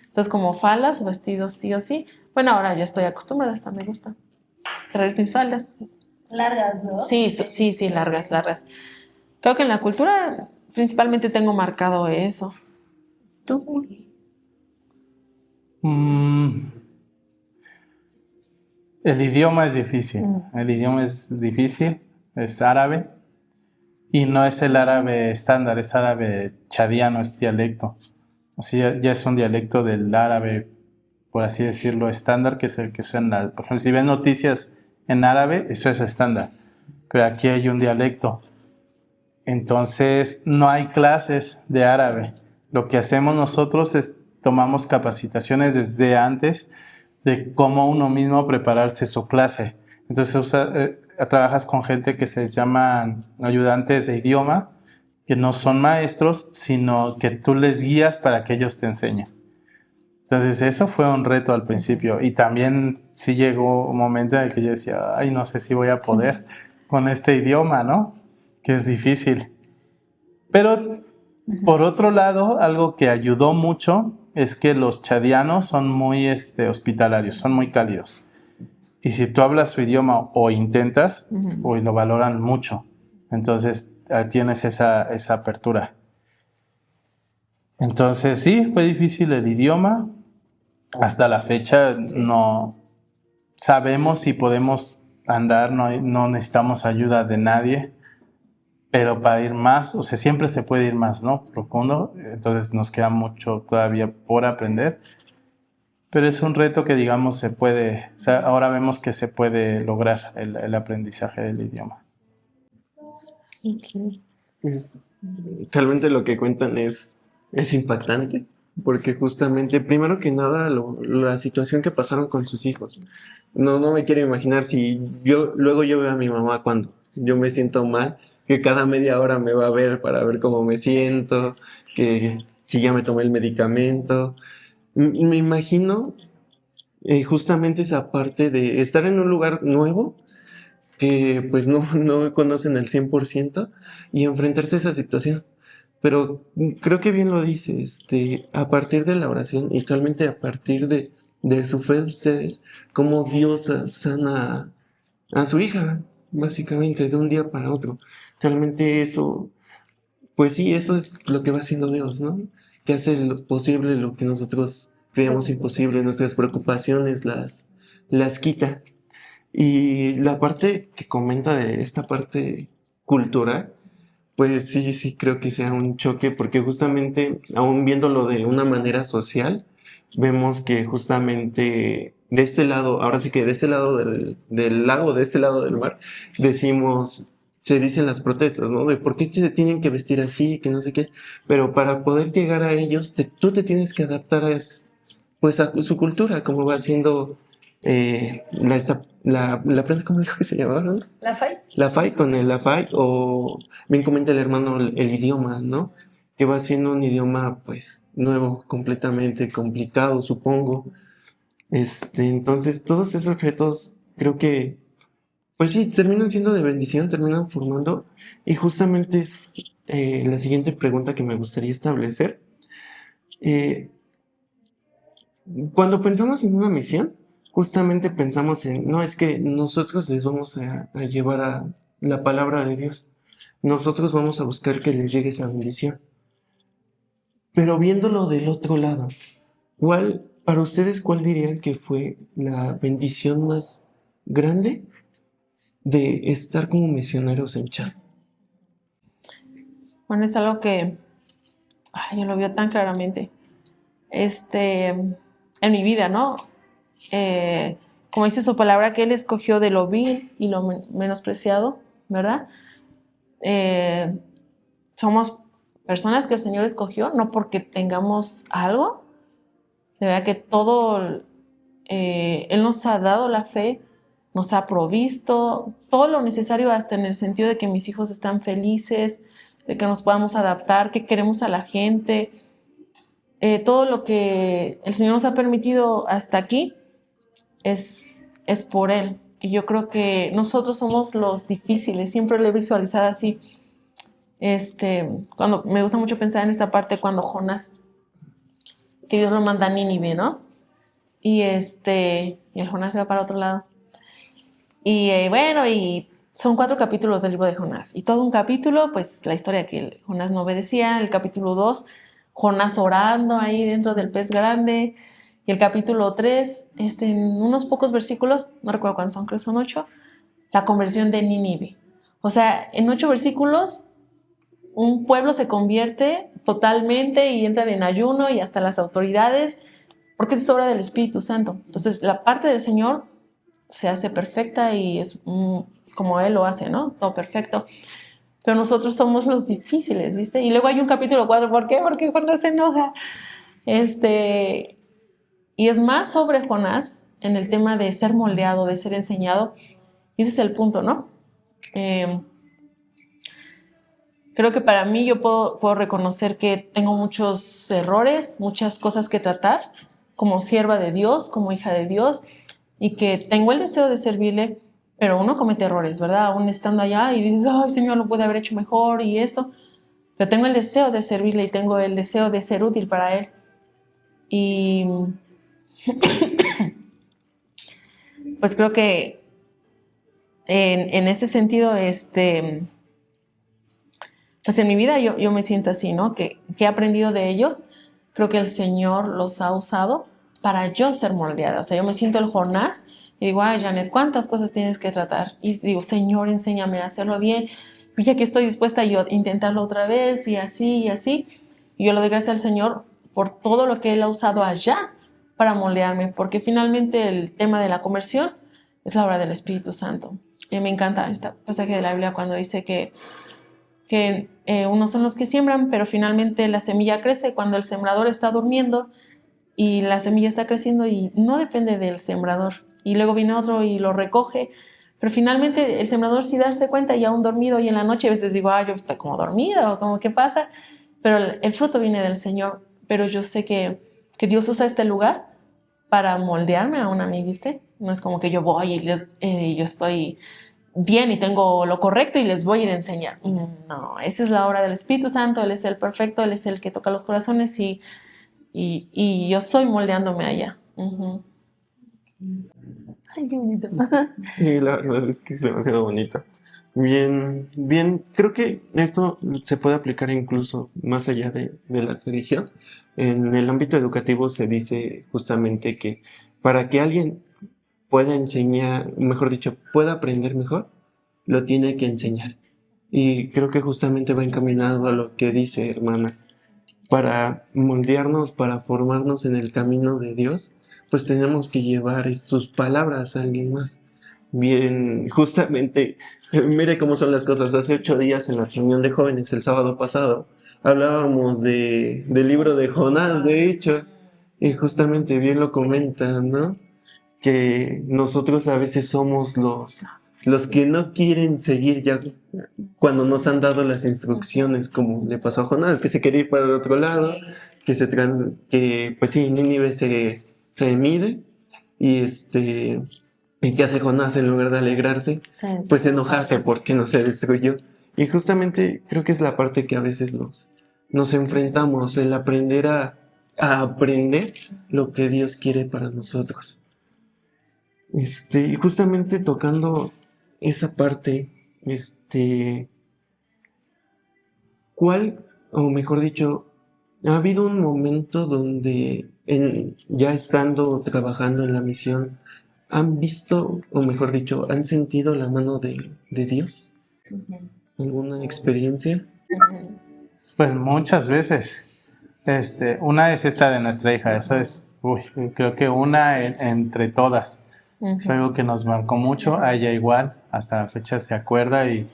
Entonces, como faldas o vestidos sí o sí. Bueno, ahora ya estoy acostumbrada, hasta me gusta traer mis faldas. Largas, ¿no? Sí, largas. Creo que en la cultura principalmente tengo marcado eso. ¿Tú? El idioma es difícil. El idioma es difícil, es árabe. y no es el árabe estándar, es árabe chadiano, es dialecto. O sea, ya es un dialecto del árabe, por así decirlo, estándar, que es el que suena. Por ejemplo, si ven noticias en árabe, eso es estándar. Pero aquí hay un dialecto. Entonces, no hay clases de árabe. Lo que hacemos nosotros es tomamos capacitaciones desde antes de cómo uno mismo prepararse su clase. Entonces, trabajas con gente que se llaman ayudantes de idioma, que no son maestros, sino que tú les guías para que ellos te enseñen. Entonces, eso fue un reto al principio. Y también sí llegó un momento en el que yo decía, ay, no sé si voy a poder con este idioma, ¿no? Que es difícil. Pero, por otro lado, algo que ayudó mucho es que los chadianos son muy hospitalarios, son muy cálidos. Y si tú hablas su idioma o intentas, pues lo valoran mucho. Entonces, tienes esa apertura. Entonces, sí, fue difícil el idioma. Hasta la fecha no sabemos si podemos andar, no necesitamos ayuda de nadie. Pero para ir más, o sea, siempre se puede ir más, ¿no? Profundo. Entonces nos queda mucho todavía por aprender. Pero es un reto que, digamos, se puede, o sea, ahora vemos que se puede lograr el aprendizaje del idioma. Pues, realmente lo que cuentan es impactante, porque justamente, primero que nada, la situación que pasaron con sus hijos. No me quiero imaginar si luego yo veo a mi mamá cuando yo me siento mal, que cada media hora me va a ver para ver cómo me siento, que si ya me tomé el medicamento. Me imagino justamente esa parte de estar en un lugar nuevo que pues no conocen al 100% y enfrentarse a esa situación. Pero creo que bien lo dice, a partir de la oración y realmente a partir de su fe de ustedes, cómo Dios sana a su hija, básicamente, de un día para otro. Realmente eso, pues sí, eso es lo que va haciendo Dios, ¿no? Que hace lo posible lo que nosotros creemos imposible, nuestras preocupaciones las quita. Y la parte que comenta de esta parte cultural, pues sí creo que sea un choque, porque justamente, aún viéndolo de una manera social, vemos que justamente de este lado, ahora sí que de este lado del lago, de este lado del mar, se dicen las protestas, ¿no? De por qué se tienen que vestir así, que no sé qué, pero para poder llegar a ellos, tú te tienes que adaptar pues a su cultura, como va siendo la planta, ¿cómo dijo que se llamaba? ¿No? La FAI. La FAI con la FAI, o bien comenta el hermano el idioma, ¿no? Que va siendo un idioma, pues, nuevo, completamente complicado, supongo. Entonces, todos esos retos, creo que, pues sí, terminan siendo de bendición, terminan formando, y justamente es la siguiente pregunta que me gustaría establecer. Cuando pensamos en una misión, justamente pensamos no, es que nosotros les vamos a llevar a la palabra de Dios. Nosotros vamos a buscar que les llegue esa bendición. Pero viéndolo del otro lado, para ustedes, ¿cuál dirían que fue la bendición más grande de estar como misioneros en Chad? Bueno, es algo que yo lo veo tan claramente. En mi vida, ¿no? Como dice su palabra, que Él escogió de lo vil y lo menospreciado, ¿verdad? Somos personas que el Señor escogió, no porque tengamos algo, de verdad que todo, Él nos ha dado la fe, nos ha provisto todo lo necesario, hasta en el sentido de que mis hijos están felices, de que nos podamos adaptar, que queremos a la gente. Todo lo que el Señor nos ha permitido hasta aquí es por Él. Y yo creo que nosotros somos los difíciles, siempre lo he visualizado así. Cuando me gusta mucho pensar en esta parte cuando Jonás, que Dios lo manda a Nínive, ¿no? Y el Jonás se va para otro lado. Y y son 4 capítulos del libro de Jonás. Y todo un capítulo, pues la historia que Jonás no obedecía. El capítulo 2, Jonás orando ahí dentro del pez grande. Y el capítulo 3, en unos pocos versículos, no recuerdo cuántos son, creo que son 8, la conversión de Nínive. O sea, en 8 versículos un pueblo se convierte totalmente y entran en ayuno y hasta las autoridades, porque es obra del Espíritu Santo. Entonces la parte del Señor se hace perfecta y es como Él lo hace, ¿no? Todo perfecto. Pero nosotros somos los difíciles, ¿viste? Y luego hay un capítulo 4, ¿por qué? Porque Jonás se enoja. Y es más sobre Jonás en el tema de ser moldeado, de ser enseñado. Y ese es el punto, ¿no? Creo que para mí yo puedo reconocer que tengo muchos errores, muchas cosas que tratar como sierva de Dios, como hija de Dios, y que tengo el deseo de servirle, pero uno comete errores, ¿verdad? Aún estando allá y dices, ay, Señor, lo pude haber hecho mejor y eso. Pero tengo el deseo de servirle y tengo el deseo de ser útil para Él. Y pues creo que en ese sentido, pues en mi vida yo me siento así, ¿no? Que he aprendido de ellos. Creo que el Señor los ha usado para yo ser moldeada. O sea, yo me siento el Jonás y digo, ay, Janet, ¿cuántas cosas tienes que tratar? Y digo, Señor, enséñame a hacerlo bien. Y ya que estoy dispuesta yo a intentarlo otra vez y así y así. Y yo le doy gracias al Señor por todo lo que Él ha usado allá para moldearme, porque finalmente el tema de la conversión es la obra del Espíritu Santo. Y me encanta este pasaje de la Biblia cuando dice que unos son los que siembran, pero finalmente la semilla crece cuando el sembrador está durmiendo y la semilla está creciendo y no depende del sembrador. Y luego viene otro y lo recoge, pero finalmente el sembrador sí darse cuenta y aún dormido, y en la noche a veces digo, yo estoy como dormida o como, ¿qué pasa? Pero el fruto viene del Señor. Pero yo sé que Dios usa este lugar para moldearme aún a mí, ¿viste? No es como que yo voy y yo estoy bien y tengo lo correcto y les voy a ir a enseñar. No, esa es la obra del Espíritu Santo. Él es el perfecto, Él es el que toca los corazones y yo soy moldeándome allá. Uh-huh. Ay, qué bonito. Sí, la verdad es que es demasiado bonito. Bien, bien, creo que esto se puede aplicar incluso más allá de la religión. En el ámbito educativo se dice justamente que para que alguien pueda enseñar, mejor dicho, pueda aprender mejor, lo tiene que enseñar. Y creo que justamente va encaminado a lo que dice, hermana. Para moldearnos, para formarnos en el camino de Dios, pues tenemos que llevar sus palabras a alguien más. Bien, justamente, mire cómo son las cosas. Hace 8 días en la reunión de jóvenes, el sábado pasado, hablábamos del libro de Jonás, de hecho, y justamente bien lo comentan, ¿no? Que nosotros a veces somos los que no quieren seguir ya cuando nos han dado las instrucciones, como le pasó a Jonás, que se quería ir para el otro lado, que pues sí, Nínive se mide, y ¿y qué hace Jonás en lugar de alegrarse? Sí. Pues enojarse porque no se destruyó. Y justamente creo que es la parte que a veces nos enfrentamos, el aprender a aprender lo que Dios quiere para nosotros. Y justamente tocando esa parte, ¿cuál, o mejor dicho, ha habido un momento donde ya estando trabajando en la misión, han visto, o mejor dicho, han sentido la mano de Dios? ¿Alguna experiencia? Pues muchas veces. Una es esta de nuestra hija, eso es, creo que una entre todas. Uh-huh. Es algo que nos marcó mucho, a ella igual, hasta la fecha se acuerda, y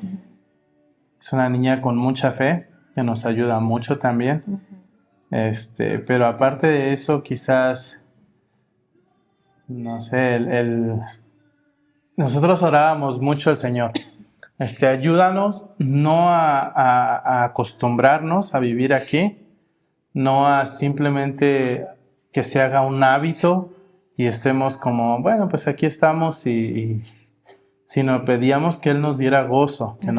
es una niña con mucha fe, que nos ayuda mucho también. Uh-huh. Pero aparte de eso, quizás, no sé, nosotros orábamos mucho al Señor. Ayúdanos no a acostumbrarnos a vivir aquí, no a simplemente que se haga un hábito y estemos como, bueno, pues aquí estamos, sino pedíamos que Él nos diera gozo, que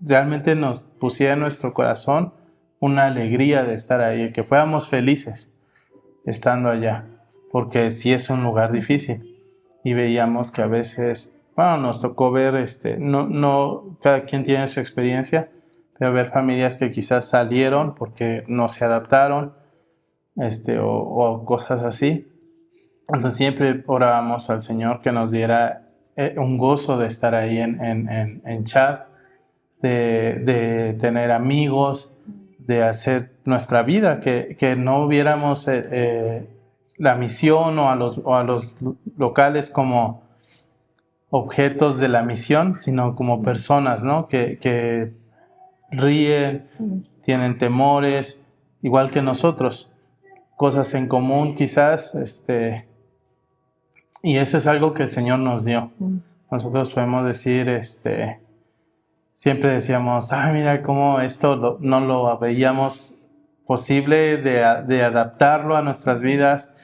realmente nos pusiera en nuestro corazón una alegría de estar ahí, que fuéramos felices estando allá, porque sí es un lugar difícil. Y veíamos que a veces, bueno, nos tocó ver, no cada quien tiene su experiencia, pero ver familias que quizás salieron porque no se adaptaron, o cosas así. Entonces siempre orábamos al Señor que nos diera un gozo de estar ahí en Chad, de tener amigos, de hacer nuestra vida, que no viéramos la misión o a los locales como objetos de la misión, sino como personas, ¿no? Que ríen, tienen temores, igual que nosotros, cosas en común quizás, y eso es algo que el Señor nos dio. Nosotros podemos decir, siempre decíamos, mira cómo esto no lo veíamos posible de adaptarlo a nuestras vidas,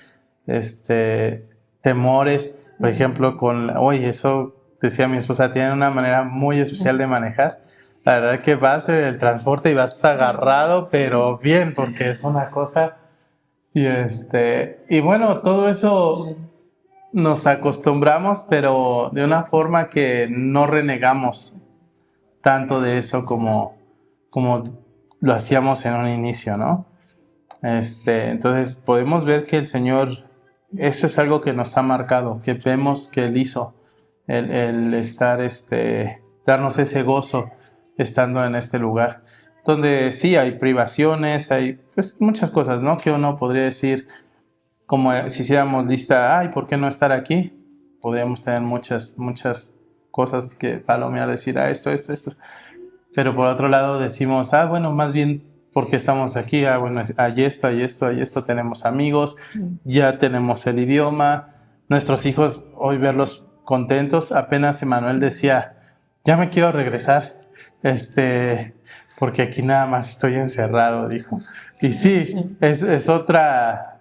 temores, por ejemplo, eso decía mi esposa, tiene una manera muy especial de manejar. La verdad que vas en el transporte y vas agarrado, pero bien, porque es una cosa. Y bueno, todo eso nos acostumbramos, pero de una forma que no renegamos tanto de eso como lo hacíamos en un inicio, ¿no? Entonces podemos ver que el Señor, eso es algo que nos ha marcado, que vemos que Él hizo, el estar, darnos ese gozo estando en este lugar, donde sí hay privaciones, hay pues, muchas cosas, ¿no? Que uno podría decir, como si hiciéramos lista, ¿por qué no estar aquí? Podríamos tener muchas cosas que palomear, decir, esto. Pero por otro lado decimos, bueno, más bien, ¿por qué estamos aquí? Bueno, hay esto, tenemos amigos, ya tenemos el idioma, nuestros hijos, hoy verlos contentos, apenas Emanuel decía, ya me quiero regresar, porque aquí nada más estoy encerrado, dijo. Y sí, es otra,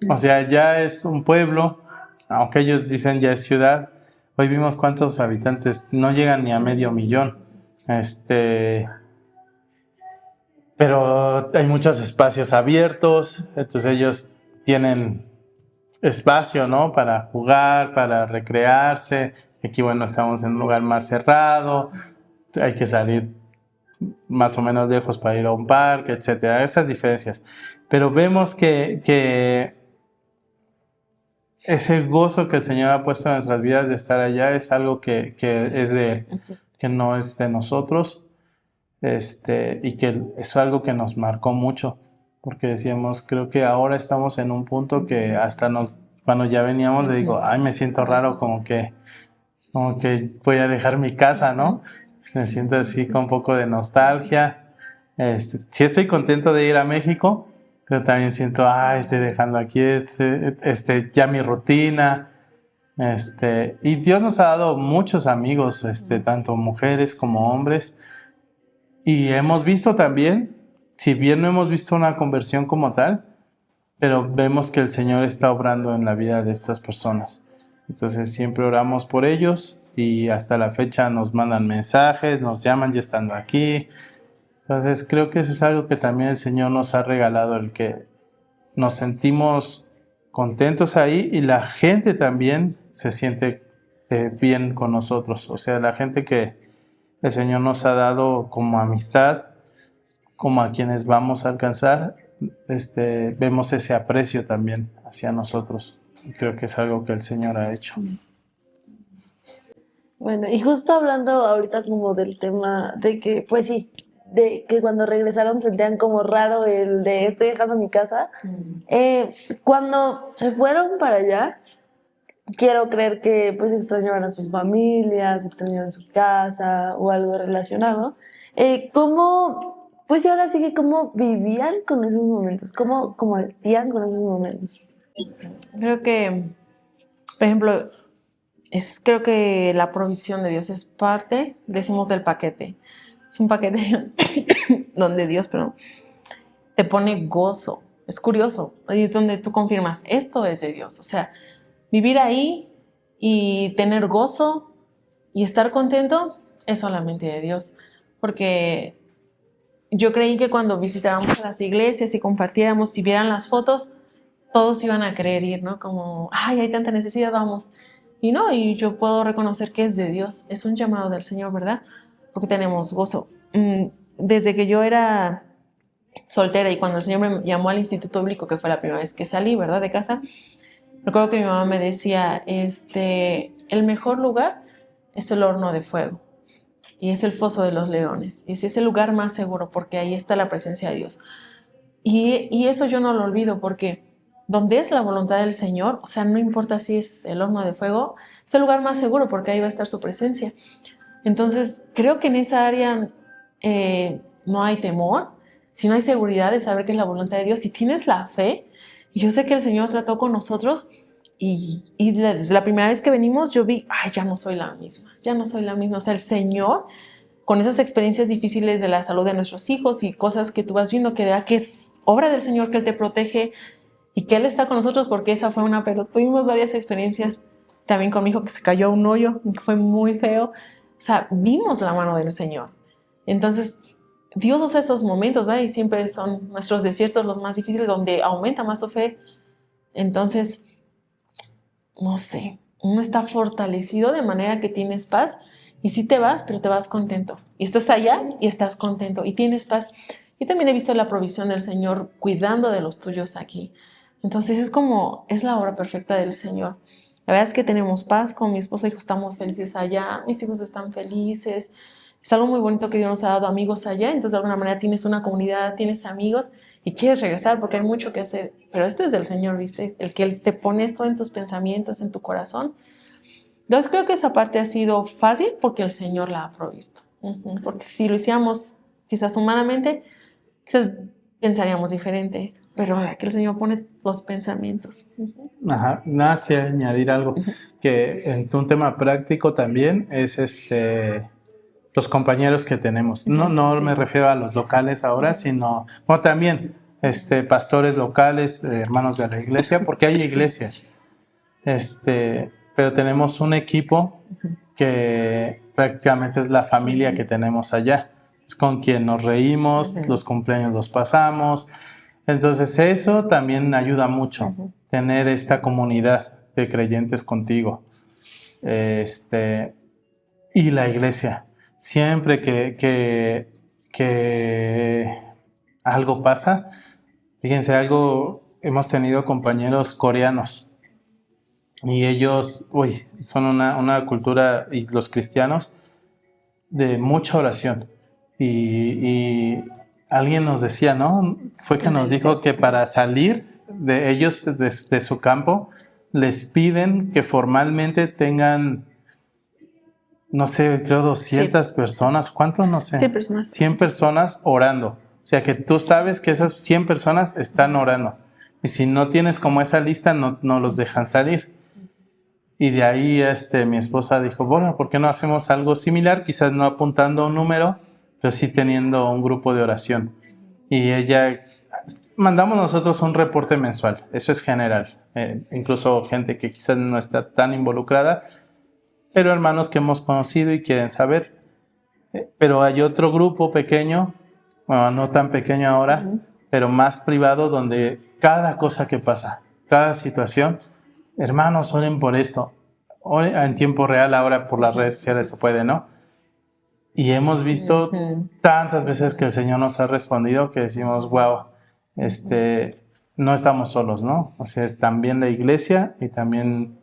o sea, ya es un pueblo, aunque ellos dicen ya es ciudad. Hoy vimos cuántos habitantes, no llegan ni a 500,000. Pero hay muchos espacios abiertos, entonces ellos tienen espacio, ¿no? Para jugar, para recrearse. Aquí, bueno, estamos en un lugar más cerrado, hay que salir más o menos lejos para ir a un parque, etcétera. Esas diferencias. Pero vemos que ese gozo que el Señor ha puesto en nuestras vidas de estar allá es algo que es de Él, que no es de nosotros, y que es algo que nos marcó mucho, porque decíamos, creo que ahora estamos en un punto que hasta cuando ya veníamos, le digo, me siento raro, como que voy a dejar mi casa, ¿no? Me siento así con un poco de nostalgia. Sí estoy contento de ir a México, pero también siento, estoy dejando aquí ya mi rutina. Y Dios nos ha dado muchos amigos, tanto mujeres como hombres. Y hemos visto también, si bien no hemos visto una conversión como tal, pero vemos que el Señor está obrando en la vida de estas personas. Entonces siempre oramos por ellos y hasta la fecha nos mandan mensajes, nos llaman ya estando aquí. Entonces creo que eso es algo que también el Señor nos ha regalado, el que nos sentimos contentos ahí y la gente también se siente bien con nosotros. O sea, la gente que el Señor nos ha dado como amistad, como a quienes vamos a alcanzar, vemos ese aprecio también hacia nosotros. Y creo que es algo que el Señor ha hecho. Bueno, y justo hablando ahorita como del tema de que, pues sí, de que cuando regresaron sentían como raro el de estoy dejando mi casa. Cuando se fueron para allá, quiero creer que pues extrañaban a sus familias, extrañaban su casa o algo relacionado. ¿Cómo, pues y ahora sí que cómo vivían con esos momentos? ¿Cómo compartían con esos momentos? Creo que, por ejemplo, creo que la provisión de Dios es parte, decimos, del paquete. Es un paquete donde Dios, te pone gozo. Es curioso. Y es donde tú confirmas, esto es de Dios. O sea, vivir ahí y tener gozo y estar contento es solamente de Dios. Porque yo creí que cuando visitábamos las iglesias y compartíamos y vieran las fotos, todos iban a querer ir, ¿no? Como, hay tanta necesidad, vamos. Y no, y yo puedo reconocer que es de Dios. Es un llamado del Señor, ¿verdad? Porque tenemos gozo. Desde que yo era soltera y cuando el Señor me llamó al Instituto Bíblico, que fue la primera vez que salí, ¿verdad? De casa, recuerdo que mi mamá me decía, el mejor lugar es el horno de fuego. y es el foso de los leones. Y es el lugar más seguro porque ahí está la presencia de Dios. Y eso yo no lo olvido porque donde es la voluntad del Señor, o sea, no importa si es el horno de fuego, es el lugar más seguro porque ahí va a estar su presencia. Entonces, creo que en esa área no hay temor, sino hay seguridad de saber que es la voluntad de Dios. Si tienes la fe, yo sé que el Señor trató con nosotros y desde la primera vez que venimos yo vi, ay, ya no soy la misma, ya no soy la misma. O sea, el Señor, con esas experiencias difíciles de la salud de nuestros hijos y cosas que tú vas viendo, que vea que es obra del Señor, que Él te protege y que Él está con nosotros, porque esa fue una, pero tuvimos varias experiencias también con mi hijo que se cayó a un hoyo, que fue muy feo. O sea, vimos la mano del Señor. Entonces, Dios usa esos momentos, ¿verdad? Y siempre son nuestros desiertos los más difíciles, donde aumenta más su fe. Entonces, no sé, uno está fortalecido de manera que tienes paz. Y sí te vas, pero te vas contento. Y estás allá y estás contento y tienes paz. Y también he visto la provisión del Señor cuidando de los tuyos aquí. Entonces es la obra perfecta del Señor. La verdad es que tenemos paz con mi esposo y hijo, estamos felices allá, mis hijos están felices. Es algo muy bonito que Dios nos ha dado amigos allá, entonces de alguna manera tienes una comunidad, tienes amigos y quieres regresar porque hay mucho que hacer. Pero esto es del Señor, ¿viste? El que Él te pone esto en tus pensamientos, en tu corazón. Entonces creo que esa parte ha sido fácil porque el Señor la ha provisto. Porque si lo hiciéramos quizás humanamente, quizás pensaríamos diferente. Pero que el Señor pone los pensamientos. Ajá, nada más que añadir algo, que en un tema práctico también es los compañeros que tenemos. No me refiero a los locales ahora, sino también pastores locales, hermanos de la iglesia, porque hay iglesias. Pero tenemos un equipo que prácticamente es la familia que tenemos allá. Es con quien nos reímos, los cumpleaños los pasamos. Entonces eso también ayuda mucho, tener esta comunidad de creyentes contigo. Y la iglesia. Siempre que algo pasa, fíjense, hemos tenido compañeros coreanos y ellos, son una cultura, y los cristianos, de mucha oración. Y alguien nos decía, ¿no? Fue que nos dijo que para salir de ellos, de su campo, les piden que formalmente tengan, no sé, creo 200 personas, ¿cuántos? No sé. 100 personas. 100 personas orando. O sea, que tú sabes que esas 100 personas están orando. Y si no tienes como esa lista, no los dejan salir. Y de ahí mi esposa dijo, bueno, ¿por qué no hacemos algo similar? Quizás no apuntando a un número, pero sí teniendo un grupo de oración. Y mandamos nosotros un reporte mensual, eso es general. Incluso gente que quizás no está tan involucrada, pero hermanos que hemos conocido y quieren saber. Pero hay otro grupo pequeño, bueno, no tan pequeño ahora, pero más privado, donde cada cosa que pasa, cada situación, hermanos, oren por esto. Oren en tiempo real, ahora por las redes sociales se puede, ¿no? Y hemos visto tantas veces que el Señor nos ha respondido que decimos, wow, no estamos solos, ¿no? O sea, es también la iglesia y también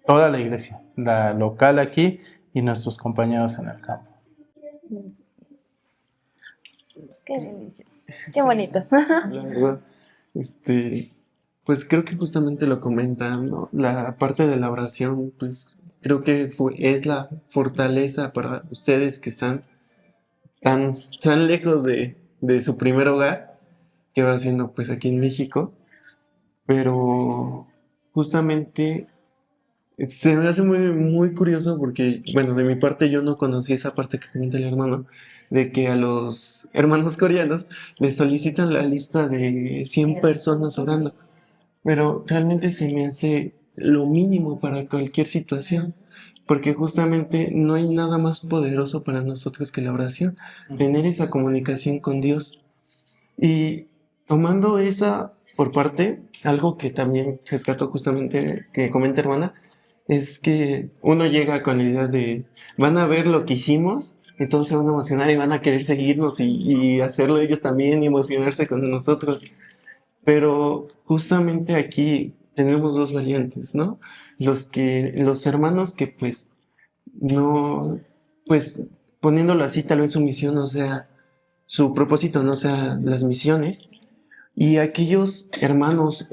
toda la iglesia, la local aquí y nuestros compañeros en el campo. Qué bendición. Qué bonito. La verdad, pues creo que justamente lo comentan, ¿no? La parte de la oración, pues creo que es la fortaleza para ustedes que están tan lejos de su primer hogar, que va siendo pues aquí en México, pero justamente se me hace muy, muy curioso porque, bueno, de mi parte yo no conocí esa parte que comenta el hermano, de que a los hermanos coreanos les solicitan la lista de 100 personas orando, pero realmente se me hace lo mínimo para cualquier situación, porque justamente no hay nada más poderoso para nosotros que la oración, tener esa comunicación con Dios. Y tomando esa por parte, algo que también rescato justamente que comenta hermana, es que uno llega con la idea de, van a ver lo que hicimos, entonces se van a emocionar y van a querer seguirnos y hacerlo ellos también y emocionarse con nosotros. Pero justamente aquí tenemos dos variantes, ¿no? Los hermanos que pues no, pues poniéndolo así, tal vez su misión no sea, su propósito no sea las misiones. Y aquellos hermanos,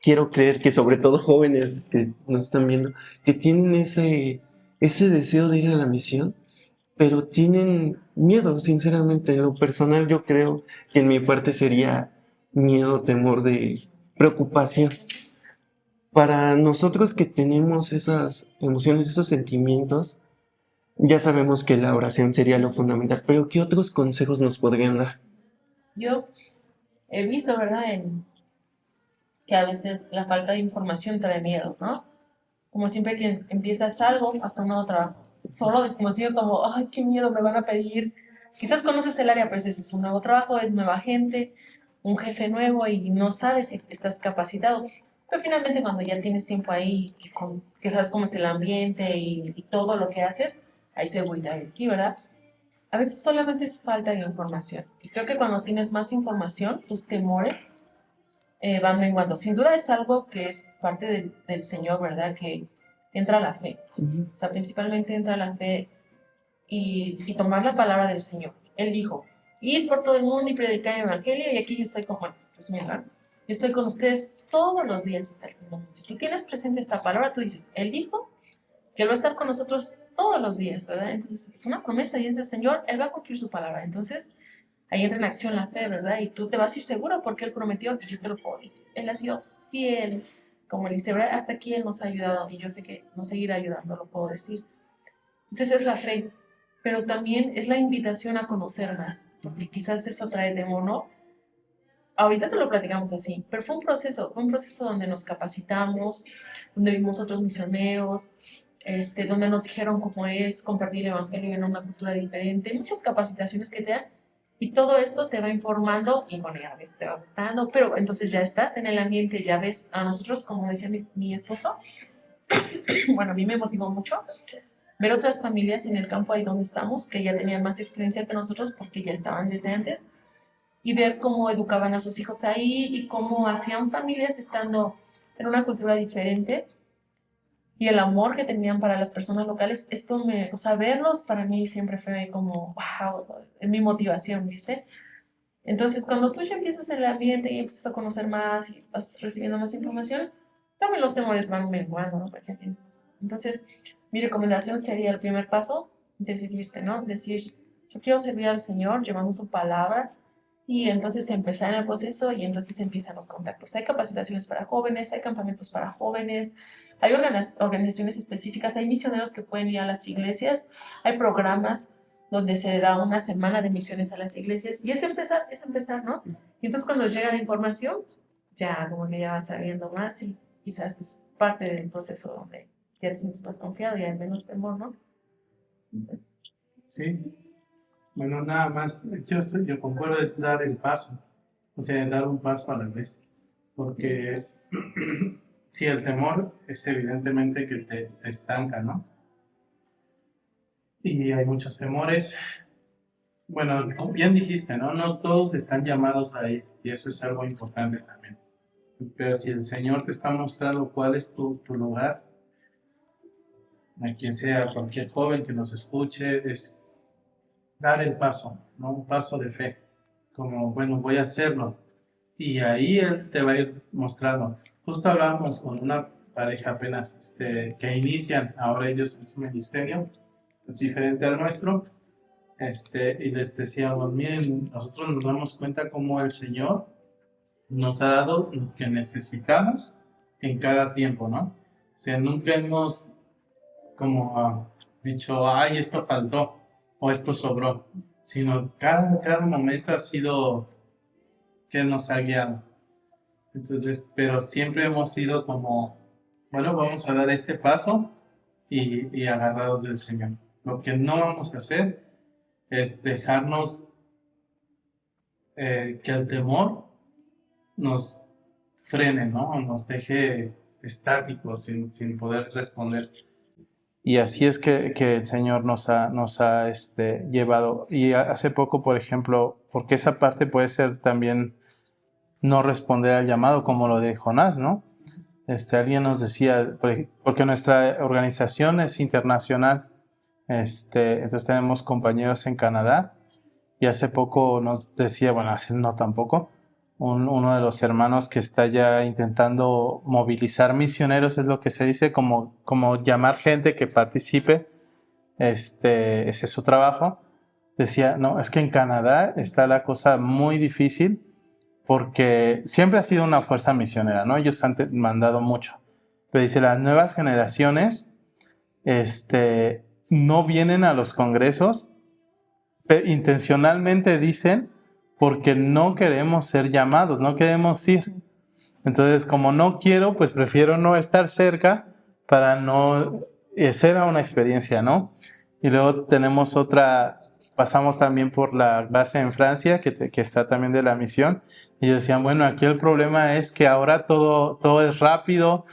quiero creer que sobre todo jóvenes que nos están viendo, que tienen ese deseo de ir a la misión, pero tienen miedo, sinceramente. En lo personal yo creo que en mi parte sería miedo, temor, de preocupación. Para nosotros que tenemos esas emociones, esos sentimientos, ya sabemos que la oración sería lo fundamental, pero ¿qué otros consejos nos podrían dar? Yo he visto, ¿verdad?, que a veces la falta de información trae miedo, ¿no? Como siempre que empiezas algo, hasta un nuevo trabajo. Solo desconocido como, ay, qué miedo, me van a pedir. Quizás conoces el área, pero ese es un nuevo trabajo, es nueva gente, un jefe nuevo y no sabes si estás capacitado. Pero finalmente cuando ya tienes tiempo ahí, que sabes cómo es el ambiente y todo lo que haces, hay seguridad en ti, ¿verdad? A veces solamente es falta de información. Y creo que cuando tienes más información, tus temores van menguando. Sin duda es algo que es parte del Señor, ¿verdad? Que entra la fe. O sea, principalmente entra la fe y tomar la palabra del Señor. Él dijo, ir por todo el mundo y predicar el Evangelio, y aquí yo estoy con, bueno, pues mi hermano, yo estoy con ustedes todos los días hasta el fin. Si tú tienes presente esta palabra, tú dices, Él dijo que Él va a estar con nosotros todos los días, ¿verdad? Entonces es una promesa y es el Señor, Él va a cumplir su palabra. Entonces ahí entra en acción la fe, ¿verdad? Y tú te vas a ir seguro porque Él prometió, y yo te lo puedo decir. Él ha sido fiel, como Él dice, ¿verdad? Hasta aquí Él nos ha ayudado y yo sé que nos seguirá ayudando, lo puedo decir. Entonces es la fe, pero también es la invitación a conocer más, porque quizás eso trae temor, ¿no? Ahorita te lo platicamos así, pero fue un proceso donde nos capacitamos, donde vimos otros misioneros, donde nos dijeron cómo es compartir el evangelio en una cultura diferente, muchas capacitaciones que te dan, y todo esto te va informando, y bueno, ya ves, te va gustando, pero entonces ya estás en el ambiente, ya ves a nosotros, como decía mi esposo, bueno, a mí me motivó mucho ver otras familias en el campo ahí donde estamos, que ya tenían más experiencia que nosotros porque ya estaban desde antes, y ver cómo educaban a sus hijos ahí y cómo hacían familias estando en una cultura diferente y el amor que tenían para las personas locales. O sea, verlos para mí siempre fue como, wow, es mi motivación, ¿viste? Entonces, cuando tú ya empiezas en el ambiente y empiezas a conocer más y vas recibiendo más información, también los temores van menguando, ¿no? Porque entonces, mi recomendación sería el primer paso, decidirte, ¿no? Decir, yo quiero servir al Señor llevando su palabra, y entonces empezar en el proceso y entonces empiezan los contactos. Hay capacitaciones para jóvenes, hay campamentos para jóvenes, hay organizaciones específicas, hay misioneros que pueden ir a las iglesias, hay programas donde se da una semana de misiones a las iglesias, y es empezar, ¿no? Y entonces cuando llega la información, ya como que ya vas sabiendo más y quizás es parte del proceso donde ya te sientes más confiado y hay menos temor, ¿no? Sí. Bueno, nada más, yo concuerdo, es dar el paso, o sea, dar un paso a la vez, porque sí, el temor es evidentemente que te estanca, ¿no? Y hay muchos temores. Bueno, como bien dijiste, ¿no? No todos están llamados a ir, y eso es algo importante también. Pero si el Señor te está mostrando cuál es tu lugar, a quien sea, cualquier joven que nos escuche, es dar el paso, ¿no? Un paso de fe, como, bueno, voy a hacerlo. Y ahí Él te va a ir mostrando. Justo hablábamos con una pareja apenas que inician ahora ellos en su ministerio, es diferente al nuestro, y les decíamos, miren, nosotros nos damos cuenta cómo el Señor nos ha dado lo que necesitamos en cada tiempo, ¿no? O sea, nunca hemos como dicho, ay, esto faltó o esto sobró, sino cada momento ha sido que nos ha guiado. Entonces, pero siempre hemos sido como, bueno, vamos a dar este paso y agarrados del Señor. Lo que no vamos a hacer es dejarnos que el temor nos frene, ¿no? Nos deje estáticos sin poder responder. Y así es que el Señor nos ha llevado. Y hace poco, por ejemplo, porque esa parte puede ser también no responder al llamado, como lo de Jonás, ¿no? Alguien nos decía, porque nuestra organización es internacional, Entonces tenemos compañeros en Canadá y hace poco nos decía, bueno, hace no tampoco, uno de los hermanos que está ya intentando movilizar misioneros, es lo que se dice, como llamar gente que participe, ese es su trabajo. Decía, no, es que en Canadá está la cosa muy difícil porque siempre ha sido una fuerza misionera, ¿no? Ellos han mandado mucho. Pero dice, las nuevas generaciones, no vienen a los congresos, intencionalmente dicen, porque no queremos ser llamados, no queremos ir. Entonces, como no quiero, pues prefiero no estar cerca para no ser una experiencia, ¿no? Y luego tenemos otra, pasamos también por la base en Francia, que está también de la misión, y ellos decían, bueno, aquí el problema es que ahora todo es rápido,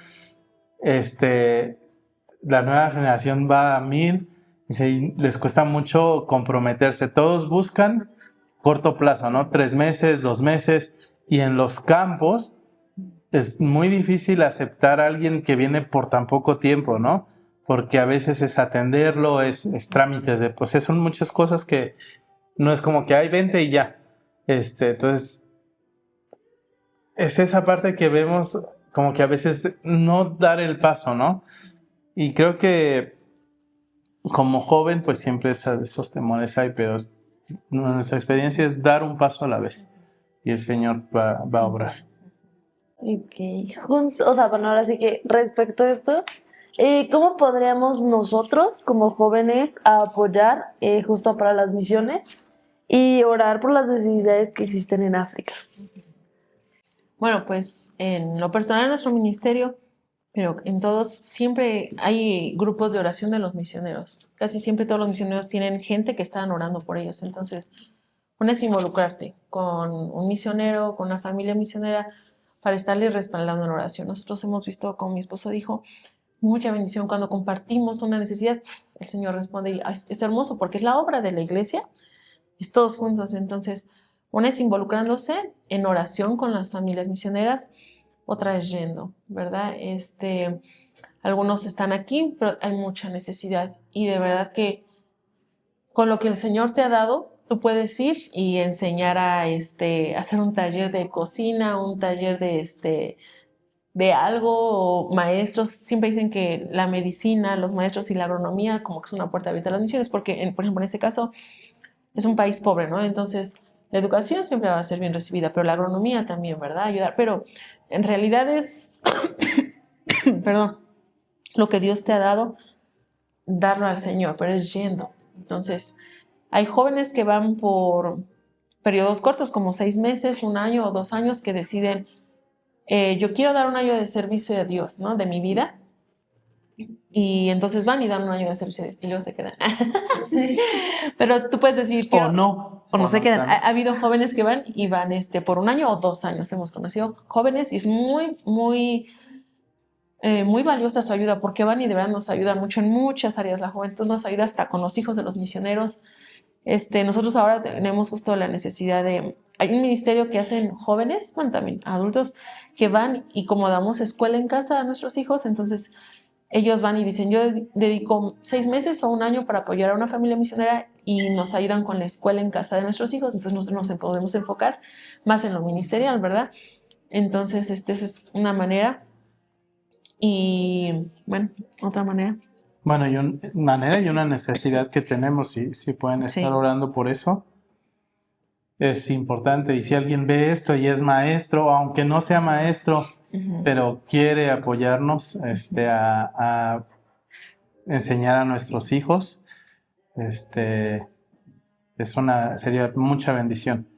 la nueva generación va a 1000, y les cuesta mucho comprometerse. Todos buscan corto plazo, ¿no? 3 meses, 2 meses, y en los campos es muy difícil aceptar a alguien que viene por tan poco tiempo, ¿no? Porque a veces es atenderlo, es trámites de, pues son muchas cosas que no es como que hay 20 y ya. Entonces, es esa parte que vemos como que a veces no dar el paso, ¿no? Y creo que como joven, pues siempre esos temores hay, pero nuestra experiencia es dar un paso a la vez y el Señor va a obrar. Ok, o sea, bueno, ahora sí que respecto a esto, ¿cómo podríamos nosotros como jóvenes apoyar justo para las misiones y orar por las necesidades que existen en África? Bueno, pues en lo personal en nuestro ministerio, pero en todos siempre hay grupos de oración de los misioneros. Casi siempre todos los misioneros tienen gente que están orando por ellos. Entonces, uno es involucrarte con un misionero, con una familia misionera, para estarle respaldando en oración. Nosotros hemos visto, como mi esposo dijo, mucha bendición cuando compartimos una necesidad. El Señor responde y es hermoso porque es la obra de la iglesia, es todos juntos. Entonces, una es involucrándose en oración con las familias misioneras, otra es yendo, ¿verdad? Algunos están aquí, pero hay mucha necesidad y de verdad que con lo que el Señor te ha dado, tú puedes ir y enseñar a hacer un taller de cocina, un taller de algo, o maestros. Siempre dicen que la medicina, los maestros y la agronomía como que es una puerta abierta a las misiones, porque, por ejemplo, en este caso es un país pobre, ¿no? Entonces, la educación siempre va a ser bien recibida, pero la agronomía también, ¿verdad? Ayudar, pero en realidad es, perdón, lo que Dios te ha dado, darlo al Señor, pero es yendo. Entonces, hay jóvenes que van por periodos cortos, como 6 meses, 1 año o 2 años, que deciden, yo quiero dar 1 año de servicio a Dios, ¿no? De mi vida. Y entonces van y dan 1 año de servicio a Dios y luego se quedan. Sí. Pero tú puedes decir que... O no se quedan. Ha habido jóvenes que van y van por 1 año o 2 años. Hemos conocido jóvenes y es muy, muy... muy valiosa su ayuda porque van y de verdad nos ayudan mucho en muchas áreas. La juventud nos ayuda hasta con los hijos de los misioneros. Nosotros ahora tenemos justo la necesidad de... Hay un ministerio que hacen jóvenes, bueno, también adultos, que van y como damos escuela en casa a nuestros hijos, entonces ellos van y dicen, yo dedico 6 meses o 1 año para apoyar a una familia misionera y nos ayudan con la escuela en casa de nuestros hijos, entonces nosotros nos podemos enfocar más en lo ministerial, ¿verdad? Entonces, esa es una manera. Y bueno, otra manera. Bueno, y una manera y una necesidad que tenemos, si pueden estar orando por eso, es importante. Y si alguien ve esto y es maestro, aunque no sea maestro, pero quiere apoyarnos a enseñar a nuestros hijos, sería mucha bendición.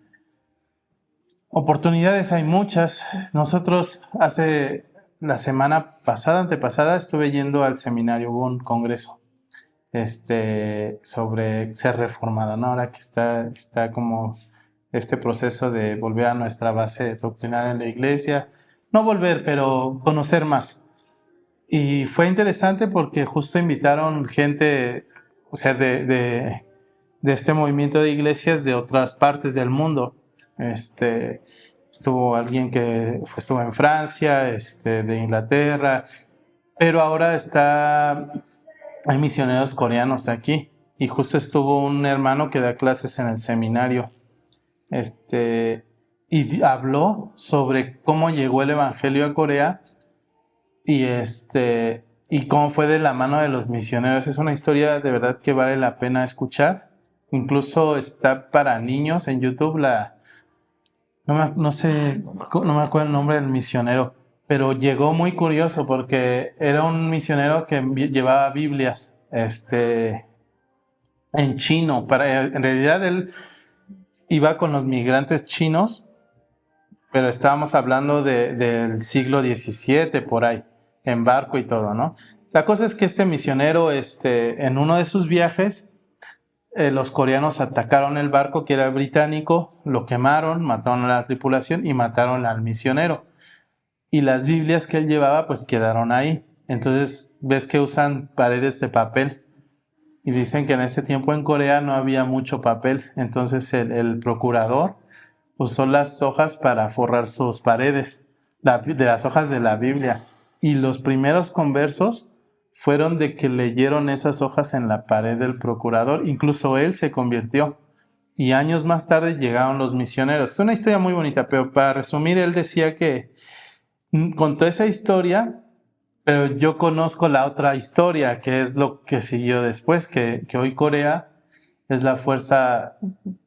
Oportunidades hay muchas. Nosotros la semana pasada, antepasada, estuve yendo al seminario, hubo un congreso sobre ser reformado, ¿no? Ahora que está como este proceso de volver a nuestra base doctrinal en la iglesia, no volver, pero conocer más. Y fue interesante porque justo invitaron gente, o sea, de este movimiento de iglesias de otras partes del mundo. Estuvo alguien que estuvo en Francia, de Inglaterra, pero ahora está hay misioneros coreanos aquí. Y justo estuvo un hermano que da clases en el seminario. Y habló sobre cómo llegó el evangelio a Corea y y cómo fue de la mano de los misioneros. Es una historia de verdad que vale la pena escuchar. Incluso está para niños en YouTube. No sé, no me acuerdo el nombre del misionero, pero llegó muy curioso porque era un misionero que llevaba Biblias en chino. En realidad él iba con los migrantes chinos, pero estábamos hablando del siglo XVII por ahí, en barco y todo, ¿no? La cosa es que este misionero, en uno de sus viajes, los coreanos atacaron el barco que era británico, lo quemaron, mataron a la tripulación y mataron al misionero. Y las Biblias que él llevaba, pues quedaron ahí. Entonces, ves que usan paredes de papel. Y dicen que en ese tiempo en Corea no había mucho papel. Entonces, el procurador usó las hojas para forrar sus paredes, de las hojas de la Biblia. Y los primeros conversos fueron de que leyeron esas hojas en la pared del procurador. Incluso él se convirtió. Y años más tarde llegaron los misioneros. Es una historia muy bonita, pero para resumir, él decía que contó esa historia, pero yo conozco la otra historia, que es lo que siguió después, que hoy Corea es la fuerza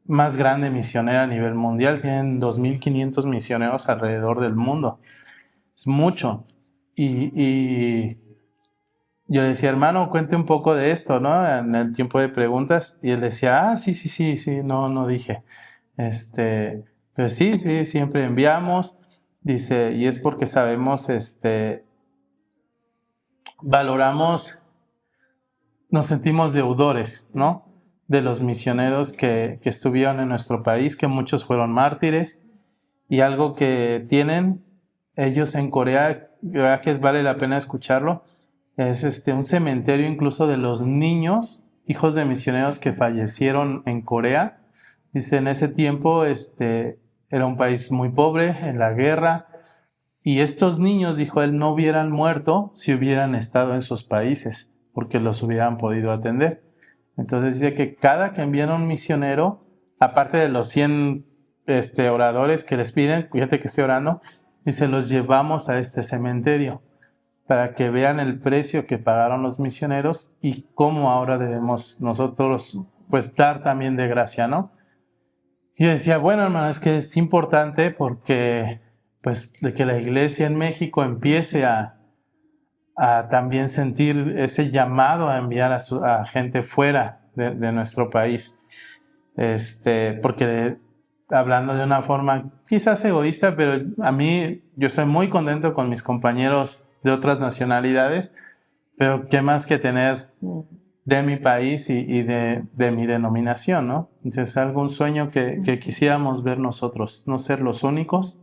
más grande misionera a nivel mundial. Tienen 2.500 misioneros alrededor del mundo. Es mucho. Y yo le decía, hermano, cuente un poco de esto, ¿no? En el tiempo de preguntas. Y él decía, sí, no dije. Pero sí, siempre enviamos. Dice, y es porque sabemos, valoramos, nos sentimos deudores, ¿no? De los misioneros que estuvieron en nuestro país, que muchos fueron mártires. Y algo que tienen ellos en Corea, que vale la pena escucharlo, es un cementerio incluso de los niños, hijos de misioneros que fallecieron en Corea. Dice, en ese tiempo era un país muy pobre, en la guerra, y estos niños, dijo él, no hubieran muerto si hubieran estado en sus países, porque los hubieran podido atender. Entonces dice que cada que envían a un misionero, aparte de los 100 oradores que les piden, fíjate que estoy orando, dice, los llevamos a este cementerio para que vean el precio que pagaron los misioneros y cómo ahora debemos nosotros pues dar también de gracia, ¿no? Y yo decía, bueno, hermano, es que es importante porque pues de que la iglesia en México empiece a también sentir ese llamado a enviar a gente fuera de nuestro país. Porque hablando de una forma quizás egoísta, pero a mí yo estoy muy contento con mis compañeros de otras nacionalidades, pero qué más que tener de mi país y de mi denominación, ¿no? Entonces es algún sueño que quisiéramos ver nosotros, no ser los únicos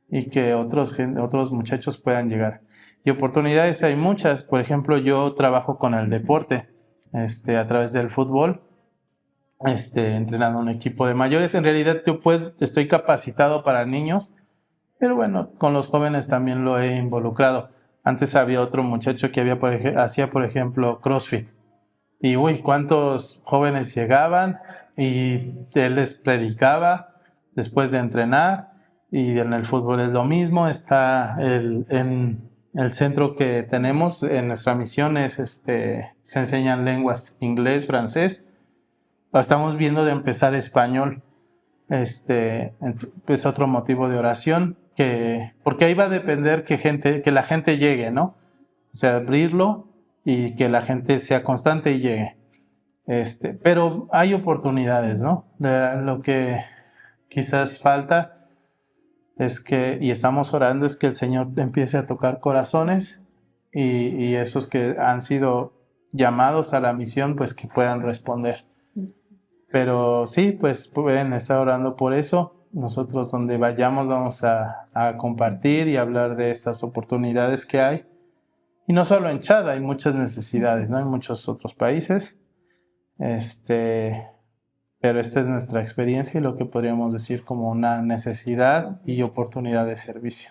y que otros muchachos puedan llegar. Y oportunidades hay muchas. Por ejemplo, yo trabajo con el deporte, a través del fútbol, entrenando un equipo de mayores. En realidad yo estoy capacitado para niños, pero bueno, con los jóvenes también lo he involucrado. Antes había otro muchacho que hacía, por ejemplo, CrossFit. Y uy, cuántos jóvenes llegaban y él les predicaba después de entrenar. Y en el fútbol es lo mismo. Está en el centro que tenemos en nuestra misión se enseñan lenguas, inglés, francés. Estamos viendo de empezar español. Es otro motivo de oración, porque ahí va a depender que la gente llegue, ¿no? O sea, abrirlo y que la gente sea constante y llegue. Pero hay oportunidades, ¿no? Lo que quizás falta y estamos orando, es que el Señor empiece a tocar corazones y esos que han sido llamados a la misión, pues que puedan responder. Pero sí, pues pueden estar orando por eso. Nosotros donde vayamos vamos a compartir y hablar de estas oportunidades que hay. Y no solo en Chad, hay muchas necesidades, ¿no? En muchos otros países. Pero esta es nuestra experiencia y lo que podríamos decir como una necesidad y oportunidad de servicio.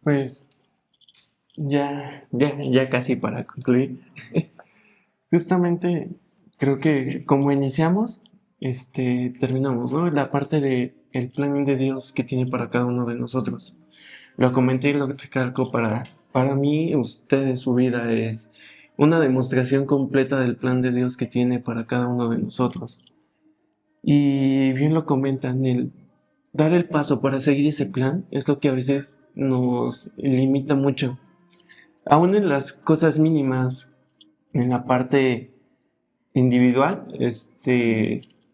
Pues ya casi para concluir. Justamente creo que como iniciamos, terminamos, ¿no? La parte de el plan de Dios que tiene para cada uno de nosotros. Lo comenté y lo recalco para mí, ustedes, su vida es una demostración completa del plan de Dios que tiene para cada uno de nosotros. Y bien lo comentan, el dar el paso para seguir ese plan es lo que a veces nos limita mucho. Aún en las cosas mínimas, en la parte individual,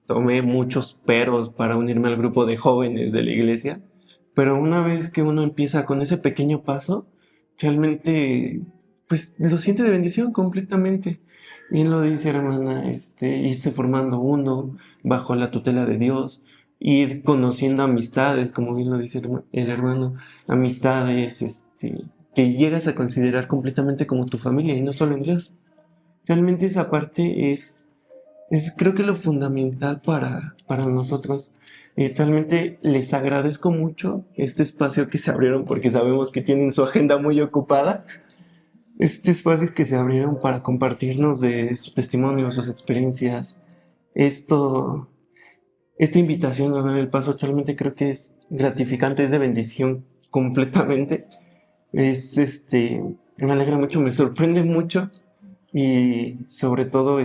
tomé muchos peros para unirme al grupo de jóvenes de la iglesia, pero una vez que uno empieza con ese pequeño paso, realmente, pues, lo siente de bendición completamente. Bien lo dice hermana, irse formando uno bajo la tutela de Dios, ir conociendo amistades, como bien lo dice el hermano, amistades, que llegas a considerar completamente como tu familia y no solo en Dios. Realmente esa parte es creo que lo fundamental para nosotros. Realmente les agradezco mucho este espacio que se abrieron porque sabemos que tienen su agenda muy ocupada. Este espacio que se abrieron para compartirnos de su testimonio, sus experiencias. Esta invitación a dar el paso realmente creo que es gratificante, es de bendición completamente. Me alegra mucho, me sorprende mucho. Y sobre todo,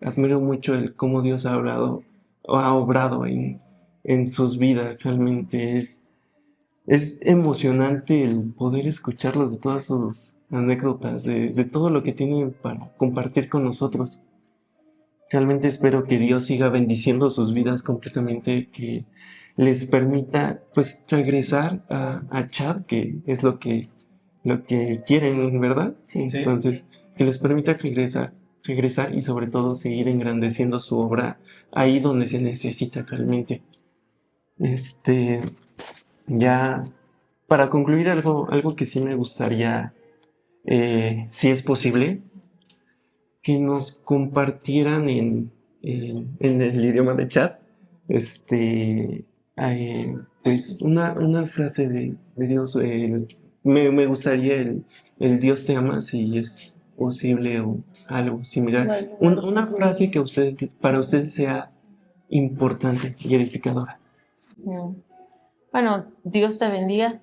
admiro mucho el cómo Dios ha obrado en sus vidas. Realmente es emocionante el poder escucharlos de todas sus anécdotas, de todo lo que tienen para compartir con nosotros. Realmente espero que Dios siga bendiciendo sus vidas completamente, que les permita, pues, regresar a Chad, que es lo que quieren, ¿verdad? Sí. Entonces, que les permita regresar y sobre todo seguir engrandeciendo su obra ahí donde se necesita realmente. Ya para concluir algo que sí me gustaría, si es posible, que nos compartieran en el idioma de chat, pues una frase de Dios. Me gustaría el Dios te ama, si es posible, o algo similar. Una frase que para ustedes sea importante y edificadora. Bueno, Dios te bendiga.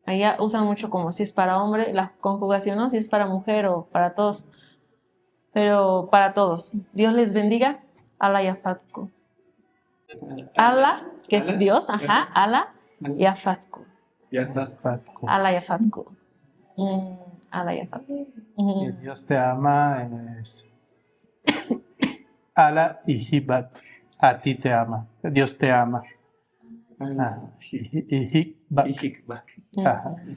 Allá usan mucho como si es para hombre, la conjugación, ¿no? Si es para mujer o para todos. Pero para todos. Dios les bendiga. Allah yafatku. Allah, que es Dios, Allah yafatku. Allah yafatku. Allah yafatku. Que Dios te ama es Allah y Hibat. A ti te ama. Dios te ama. Hikbak.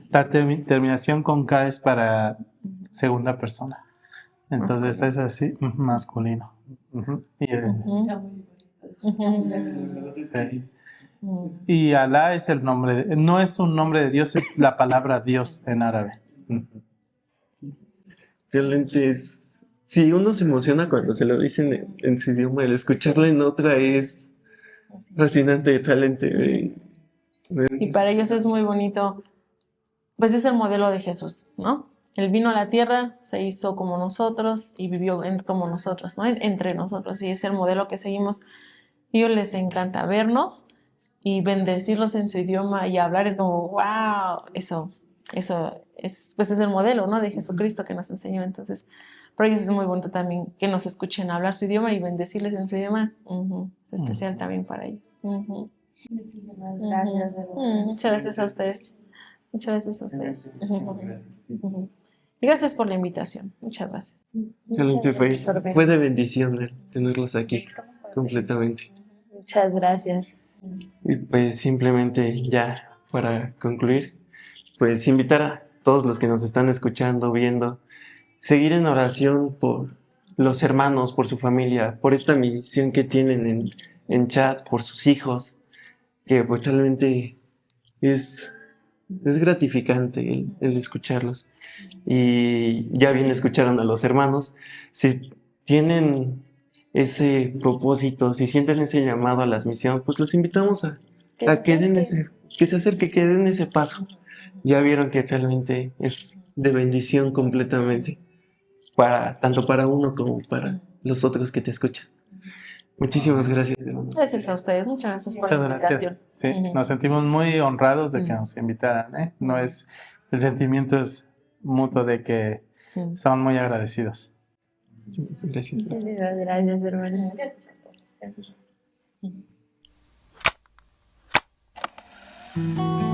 La terminación con K es para segunda persona. Entonces es así, masculino. Sí. Y Alá es el nombre, no es un nombre de Dios, es la palabra Dios en árabe. Realmente si uno se emociona cuando se lo dicen en su idioma, el escucharlo en otra es fascinante, realmente. Y para ellos es muy bonito, pues es el modelo de Jesús, ¿no? Él vino a la tierra, se hizo como nosotros y vivió como nosotros, ¿no? Entre nosotros, y es el modelo que seguimos. A ellos les encanta vernos y bendecirlos en su idioma y hablar, es como, wow, eso es, pues es el modelo, ¿no? De Jesucristo que nos enseñó. Entonces, para ellos es muy bonito también que nos escuchen hablar su idioma y bendecirles en su idioma. Es especial también para ellos. Muchísimas gracias. Muchas gracias a ustedes. Muchas gracias a ustedes. Y gracias por la invitación. Muchas gracias. Realmente fue de bendición tenerlos aquí completamente. Muchas gracias. Y pues simplemente ya para concluir, pues invitar a todos los que nos están escuchando, viendo, seguir en oración por los hermanos, por su familia, por esta misión que tienen en chat, por sus hijos, que pues realmente es gratificante el escucharlos. Y ya bien escucharon a los hermanos. Si tienen ese propósito, si sienten ese llamado a la misión, pues los invitamos a que den que se acerquen, que den ese paso, ya vieron que realmente es de bendición completamente, tanto para uno como para los otros que te escuchan. Muchísimas gracias, hermanos. Gracias a ustedes, muchas gracias por la Muchas invitación. gracias. Sí, Ujú. nos sentimos muy honrados de que Ujú. nos invitaran, ¿eh? No es, el sentimiento es mutuo de que Ujú. estamos muy agradecidos. Gracias. Muchísimas gracias, hermano. Gracias a ustedes. Gracias. Ujú.